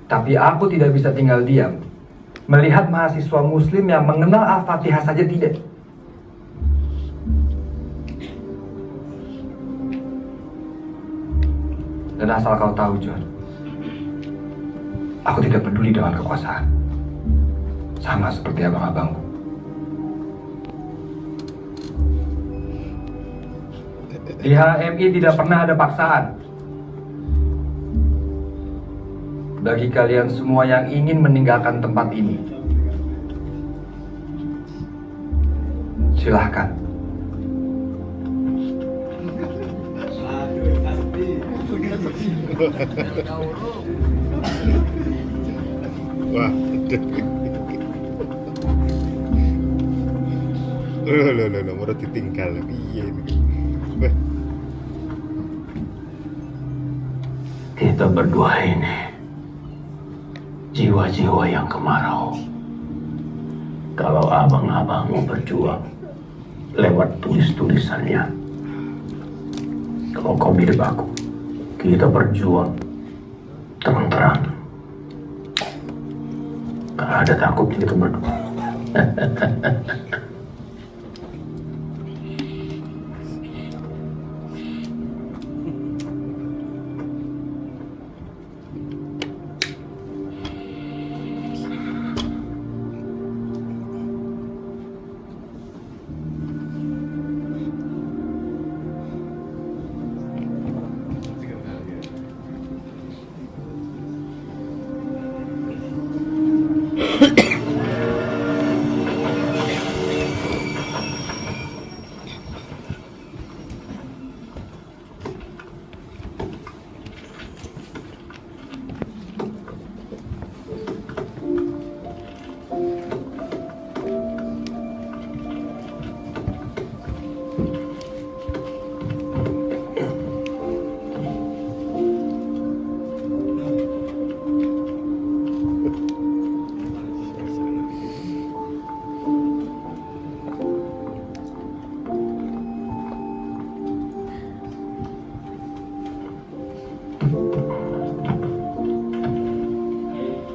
Tapi aku tidak bisa tinggal diam melihat mahasiswa muslim yang mengenal Al-Fatihah saja tidak. Dan asal kau tahu, John, aku tidak peduli dengan kekuasaan. Sama seperti abang-abangku. Di HMI tidak pernah ada paksaan. Bagi kalian semua yang ingin meninggalkan tempat ini, silahkan. Wah, lo, mau ditinggal iya ini. Kita berdua ini jiwa-jiwa yang kemarau. Kalau abang-abang mau berjuang lewat tulis-tulisannya, kalau kau mirip aku, kita berjuang terang-terang. Gak ada takut kita berdua.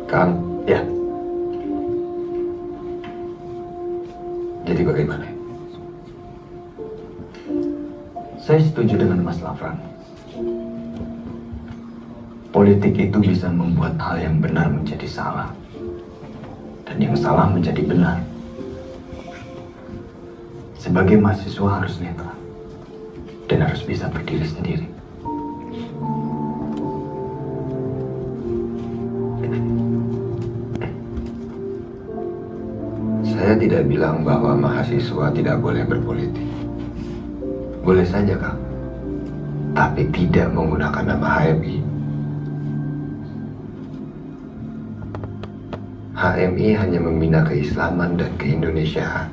Kang, ya. Jadi bagaimana? Saya setuju dengan Mas Lafran. Politik itu bisa membuat hal yang benar menjadi salah, dan yang salah menjadi benar. Sebagai mahasiswa harus netral dan harus bisa berdiri sendiri. Saya tidak bilang bahwa mahasiswa tidak boleh berpolitik. Boleh saja, Kang. Tapi tidak menggunakan nama HMI. HMI hanya membina keislaman dan keindonesiaan.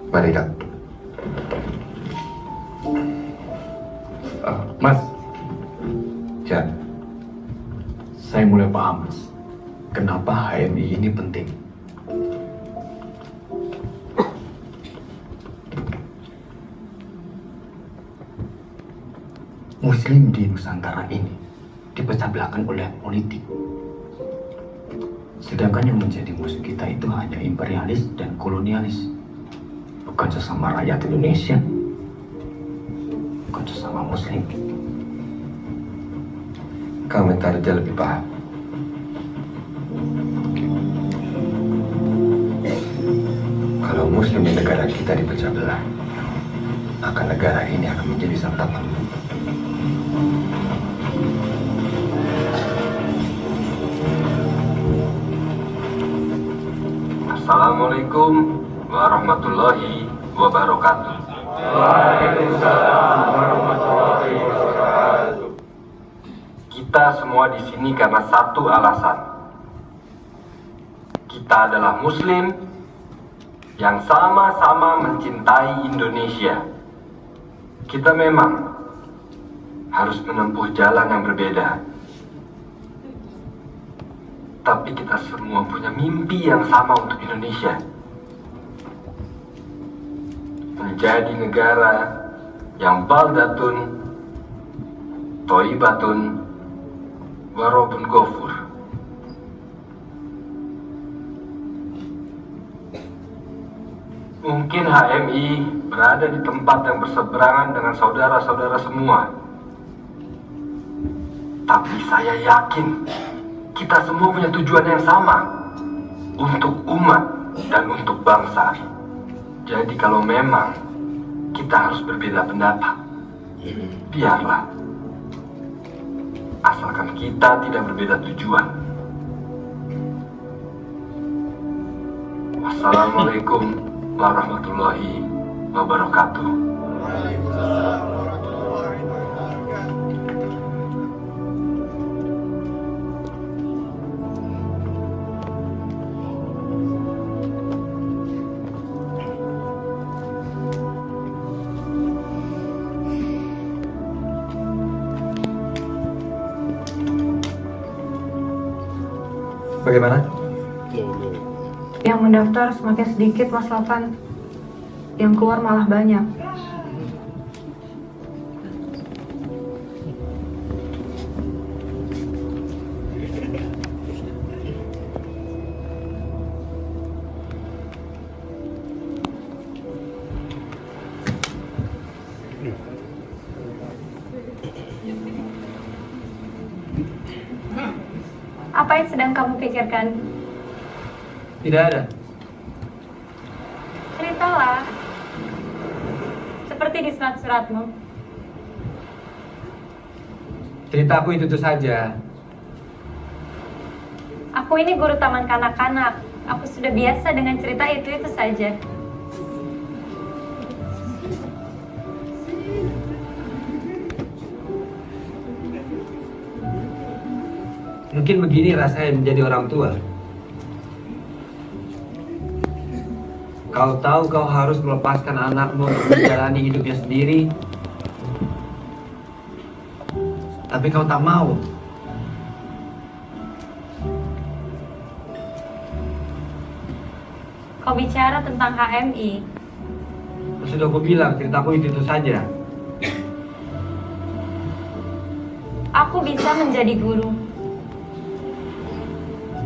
Mari, Kang. Mas, ya. Saya mulai paham, Mas. Kenapa HMI ini penting. Muslim di Nusantara ini dipecah belahkan oleh politik. Sedangkan yang menjadi musuh kita itu hanya imperialis dan kolonialis. Bukan sesama rakyat Indonesia. Bukan sesama Muslim. Kang Mentarja lebih paham. Kalau Muslim di negara kita dipecah belah, maka negara ini akan menjadi santapan. Assalamualaikum warahmatullahi wabarakatuh. Waalaikumsalam warahmatullahi wabarakatuh. Kita semua di sini karena satu alasan. Kita adalah Muslim yang sama-sama mencintai Indonesia. Kita memang harus menempuh jalan yang berbeda. Tapi Tapi kita semua punya mimpi yang sama untuk Indonesia. Menjadi negara yang baldatun, toibatun, warobun gofur. Mungkin HMI berada di tempat yang berseberangan dengan saudara-saudara semua. Tapi saya yakin kita semua punya tujuan yang sama, untuk umat dan untuk bangsa. Jadi kalau memang kita harus berbeda pendapat, biarlah. Asalkan kita tidak berbeda tujuan. Wassalamualaikum warahmatullahi wabarakatuh. Bagaimana? Yang mendaftar semakin sedikit, Mas Lopan. Yang keluar malah banyak. Apa yang sedang kamu pikirkan? Tidak ada. Ceritalah. Seperti di surat-suratmu. Ceritaku itu saja. Aku ini guru taman kanak-kanak. Aku sudah biasa dengan cerita itu saja. Mungkin begini rasanya menjadi orang tua. Kau tahu kau harus melepaskan anakmu untuk menjalani hidupnya sendiri, tapi kau tak mau. Kau bicara tentang HMI. Sudah aku bilang ceritaku itu saja. Aku bisa menjadi guru.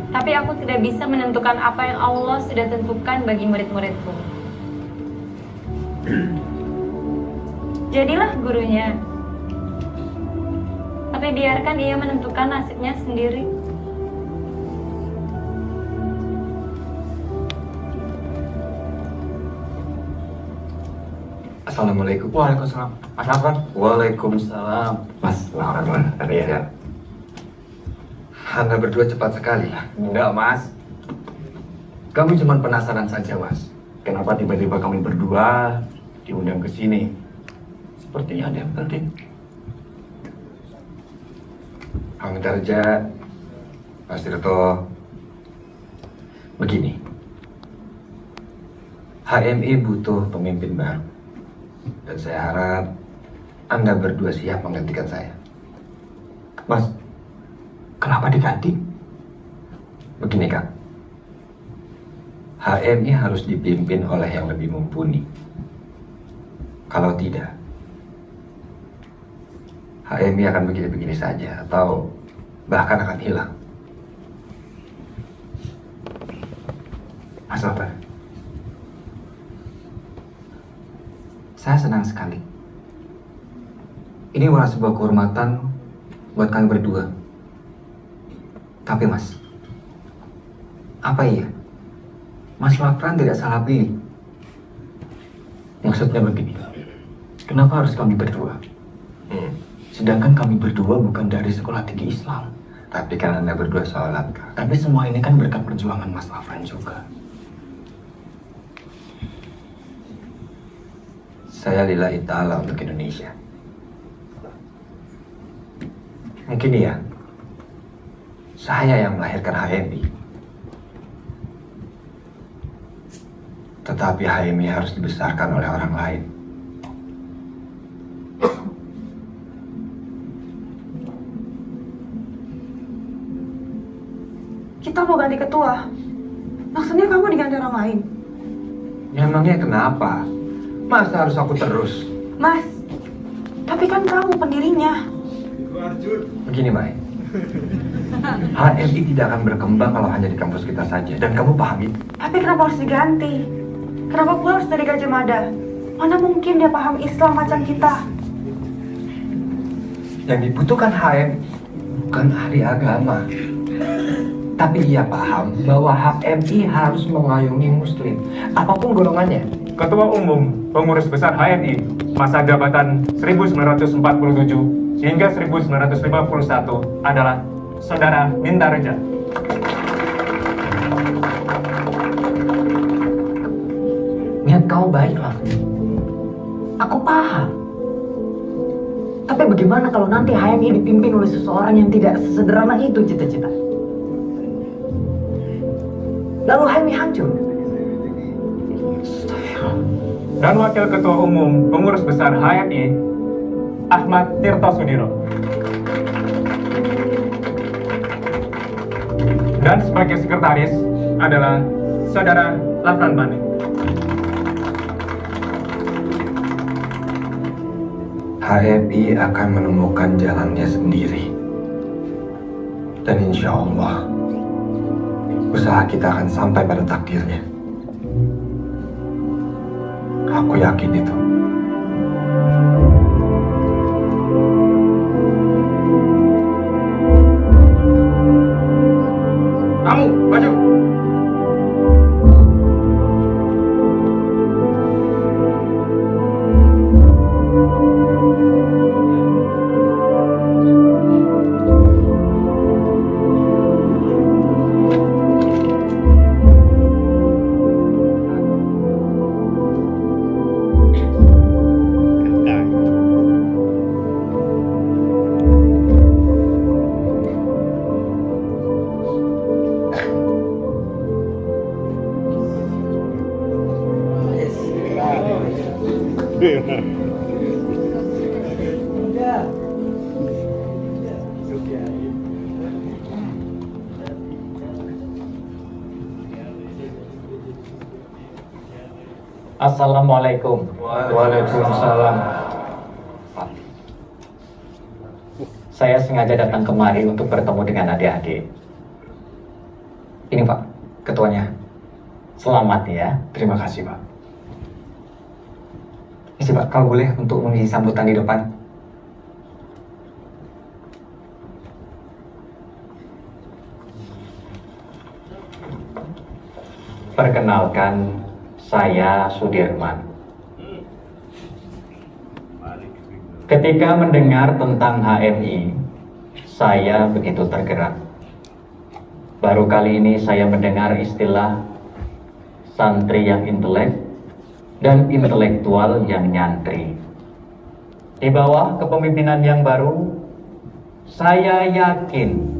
Tapi aku tidak bisa menentukan apa yang Allah sudah tentukan bagi murid-muridku. Jadilah gurunya. Tapi biarkan ia menentukan nasibnya sendiri. Assalamualaikum. Waalaikumsalam. Mas Afan. Waalaikumsalam. Mas Afan, ya. Anda berdua cepat sekali. Enggak, Mas. Kami cuma penasaran saja, Mas. Kenapa tiba-tiba kami berdua diundang ke sini? Sepertinya ada yang penting. Kang Darja, Mas Tirto, begini. HMI butuh pemimpin baru. Dan saya harap Anda berdua siap menggantikan saya. Mas, kenapa diganti? Begini, Kak. HMI harus dipimpin oleh yang lebih mumpuni. Kalau tidak, HMI akan begini-begini saja atau bahkan akan hilang. Mas Lopan, saya senang sekali. Ini malah sebuah kehormatan buat kami berdua. Tapi Mas, apa iya Mas Lafran tidak salah pilih? Maksudnya begini, kenapa harus kami berdua? Sedangkan kami berdua bukan dari sekolah tinggi Islam. Tapi kan Anda berdua sholat, Kak. Tapi semua ini kan berkat perjuangan Mas Lafran juga. Saya lillahi ta'ala untuk Indonesia. Mungkin iya, saya yang melahirkan HMI. Tetapi HMI harus dibesarkan oleh orang lain. Kita mau ganti ketua. Maksudnya kamu diganti orang lain? Emangnya kenapa? Masa harus aku terus? Mas, tapi kan kamu pendirinya. Begini, Mai. HMI tidak akan berkembang kalau hanya di kampus kita saja. Dan kamu paham itu? Tapi kenapa harus diganti? Kenapa pula harus dari Gajah Mada? Mana mungkin dia paham Islam macam kita? Yang dibutuhkan HMI bukan ahli agama. Tapi ia paham bahwa HMI harus mengayomi Muslim, apapun golongannya. Ketua Umum Pengurus Besar HMI masa jabatan 1947 hingga 1951 adalah Saudara Minta Reja. Niat kau baik, Raffi. Aku paham. Tapi bagaimana kalau nanti HMI dipimpin oleh seseorang yang tidak sesederhana itu cita-cita? Lalu HMI hancur. Dan Wakil Ketua Umum Pengurus Besar HMI Ahmad Tirto Sudiro. Dan sebagai sekretaris adalah Saudara Lafran Bani. HMI akan menemukan jalannya sendiri. Dan insya Allah, usaha kita akan sampai pada takdirnya. Aku yakin itu. Kamu, maju. Assalamualaikum. Waalaikumsalam. Saya sengaja datang kemari untuk bertemu dengan adik-adik. Ini Pak, ketuanya. Selamat ya. Terima kasih, Pak. Isi Pak, kalau boleh untuk mengisi sambutan di depan. Perkenalkan, saya Sudirman. Ketika mendengar tentang HMI, saya begitu tergerak. Baru kali ini saya mendengar istilah santri yang intelek dan intelektual yang nyantri. Di bawah kepemimpinan yang baru, saya yakin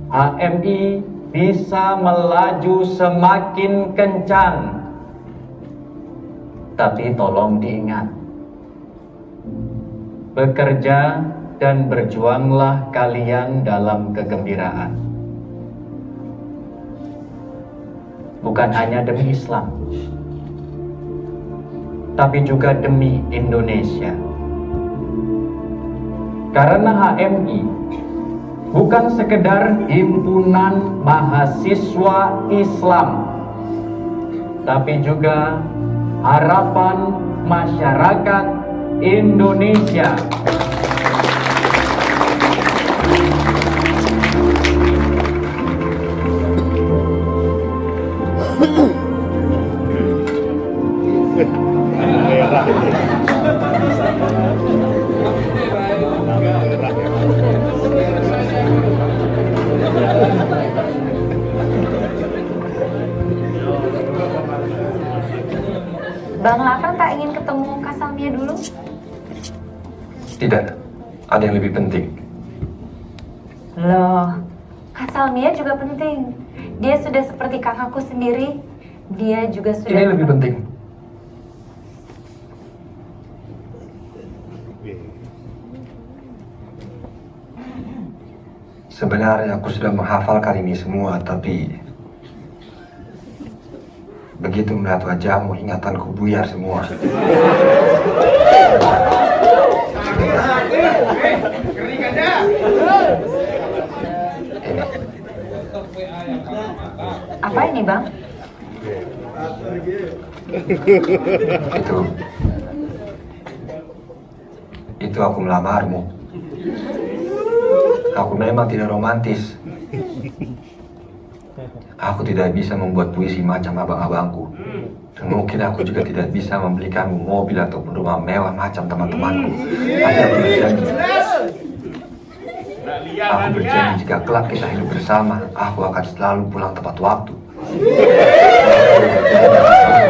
HMI bisa melaju semakin kencang. Tapi tolong diingat, bekerja dan berjuanglah kalian dalam kegembiraan. Bukan hanya demi Islam, tapi juga demi Indonesia. Karena HMI bukan sekedar himpunan mahasiswa Islam, tapi juga harapan masyarakat Indonesia. Bang Lafran tak ingin ketemu Kak Salmia dulu? Tidak, ada yang lebih penting. Loh, Kak Salmia juga penting. Dia sudah seperti kakakku sendiri. Dia juga sudah... Ini lebih penting. Sebenarnya aku sudah menghafalkan ini semua, tapi begitu melihat wajahmu, ingatanku buyar semua. Ini. Apa ini, Bang? Itu aku melamarmu. Aku memang tidak romantis. Aku tidak bisa membuat puisi macam abang-abangku. Dan mungkin aku juga tidak bisa membelikanmu mobil ataupun rumah mewah macam teman-temanku. Tapi aku berjanji. Aku berjanji jika kelak kita hidup bersama, aku akan selalu pulang tepat waktu.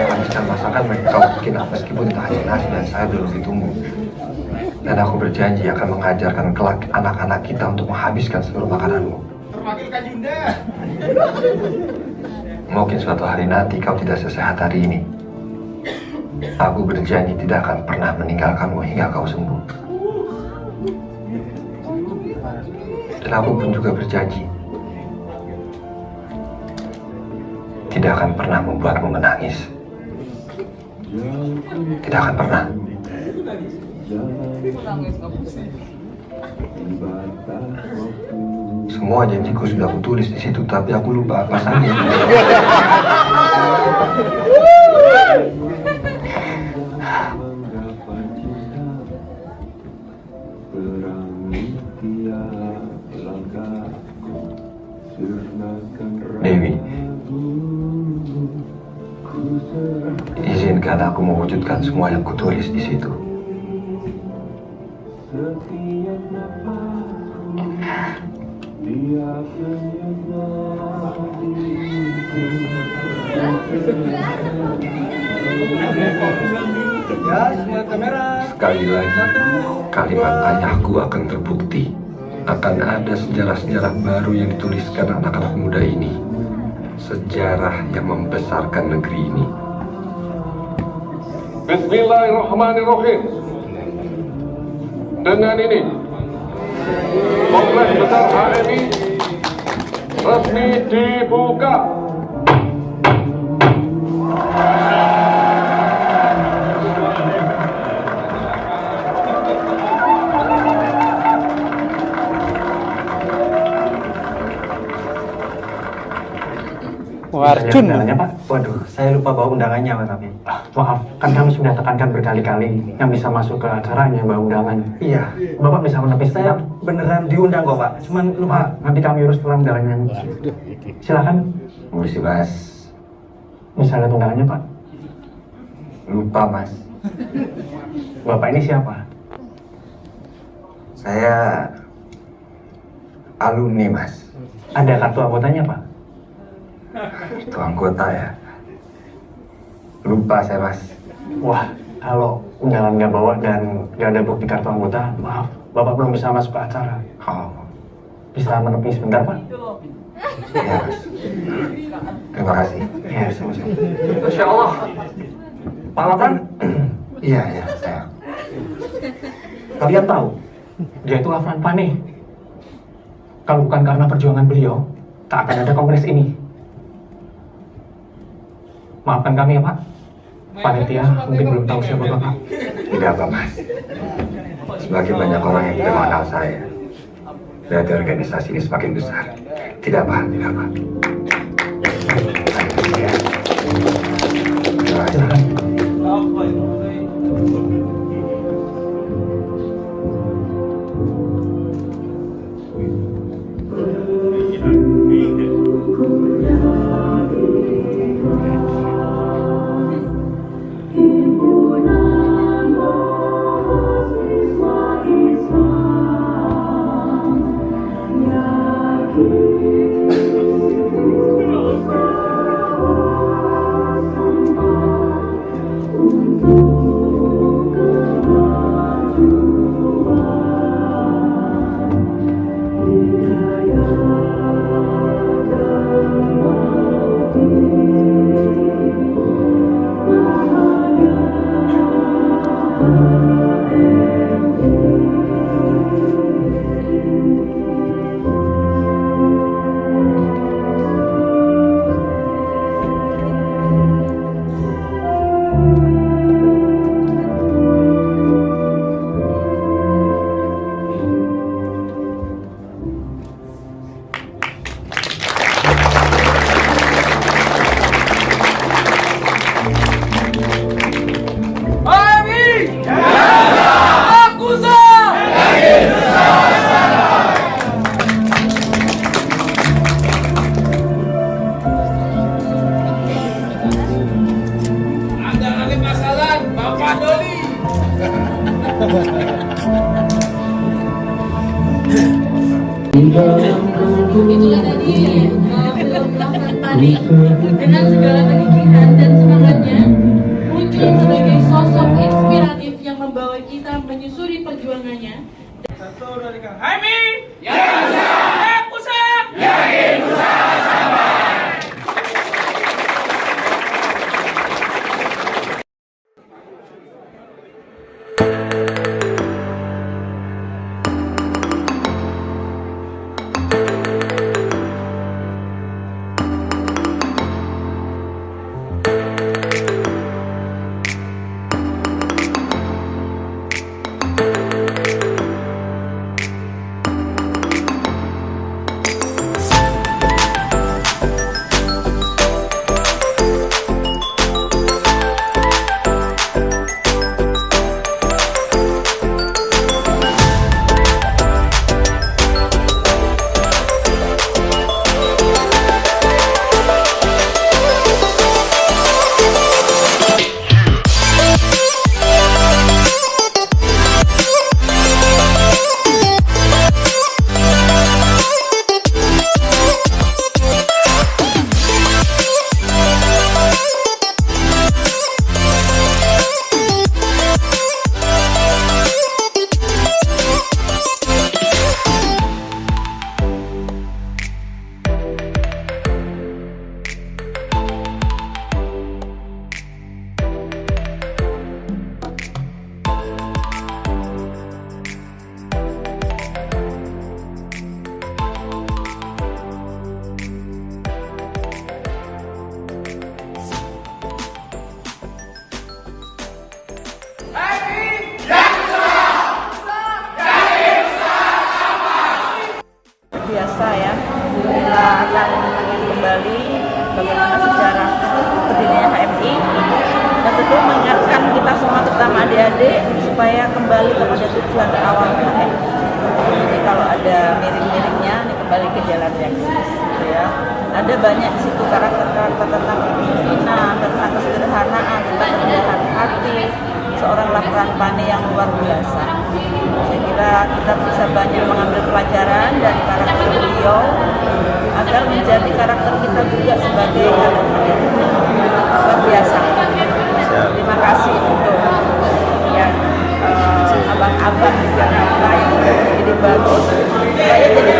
Lanjutkan masakan mereka kau bikin meskipun itu hanya nasi dan saya belum ditunggu. Dan aku berjanji akan mengajarkan kelak anak-anak kita untuk menghabiskan seluruh makananmu. Mungkin suatu hari nanti kau tidak sesehat hari ini. Aku berjanji tidak akan pernah meninggalkanmu hingga kau sembuh. Dan aku pun juga berjanji tidak akan pernah membuatmu menangis. Tidak akan pernah. Semua janjiku sudah kutulis di situ, tapi aku lupa apa saja. Dewi, izinkan aku mewujudkan semua yang kutulis di situ. Sekali lagi, kalimat ayahku akan terbukti. Akan ada sejarah-sejarah baru yang dituliskan anak-anak muda ini. Sejarah yang membesarkan negeri ini. Bismillahirrahmanirrahim. Dengan ini, Kongres Besar HMI resmi dibuka. Warjun undangannya, Pak. Waduh, saya lupa bawa undangannya, Pak. Tapi maaf, kan kami sudah tekankan berkali-kali yang bisa masuk ke acaranya bawa undangan. Iya, Bapak bisa menepis. Saya beneran diundang kok, Pak. Cuman lupa, nanti kami urus setelah undangannya. Silakan. Mesti Mas. Bisa lihat undangannya, Pak. Lupa, Mas. Bapak ini siapa? Saya alumni, Mas. Ada kartu anggotanya, Pak? Itu anggota ya. Lupa saya, Mas. Wah, kalau undangan nggak bawa dan nggak ada bukti kartu anggota, maaf, Bapak belum bisa masuk ke acara. Oh. Bisa menepi sebentar, Pak? Ya, Mas. Terima kasih. Ya, sama-sama. Masya Allah. Pak Lafran? Iya, saya. Kalian tahu, dia itu Lafran Pane. Kalau bukan karena perjuangan beliau, tak akan ada kongres ini. Maafkan kami ya, Pak. Panitia mungkin belum tahu siapa Bapak. Tidak apa, Mas. Semakin banyak orang yang tidak mengenal saya, berarti organisasi ini semakin besar. Tidak apa, tidak apa. Silakan. Itulah tadi film Rahman Pani dengan segala kegigihan dan semangatnya muncul sebagai sosok inspiratif yang membawa kita menyusuri perjuangannya. Satu dari Kang Haimi. Ya, Pusat. Yakin usaha sabar. Biasa ya, kita akan ingin kembali bagaimana sejarah berdirinya HMI dan tentu mengingatkan kita semua terutama adik-adik supaya kembali kepada tujuan awal HMI. Jadi kalau ada miring-miringnya, ini kembali ke jalan yang gitu ya. Ada banyak di situ karakter-karakter tentang kepemimpinan, tentang kesederhanaan, tentang kerendahan hati seorang Rahman Pani yang luar biasa. Saya kira kita bisa banyak mengambil pelajaran dari karakter beliau agar menjadi karakter kita juga sebagai kader luar biasa. Terima kasih untuk yang abang-abang di Jakarta yang jadi bagus. Saya jadi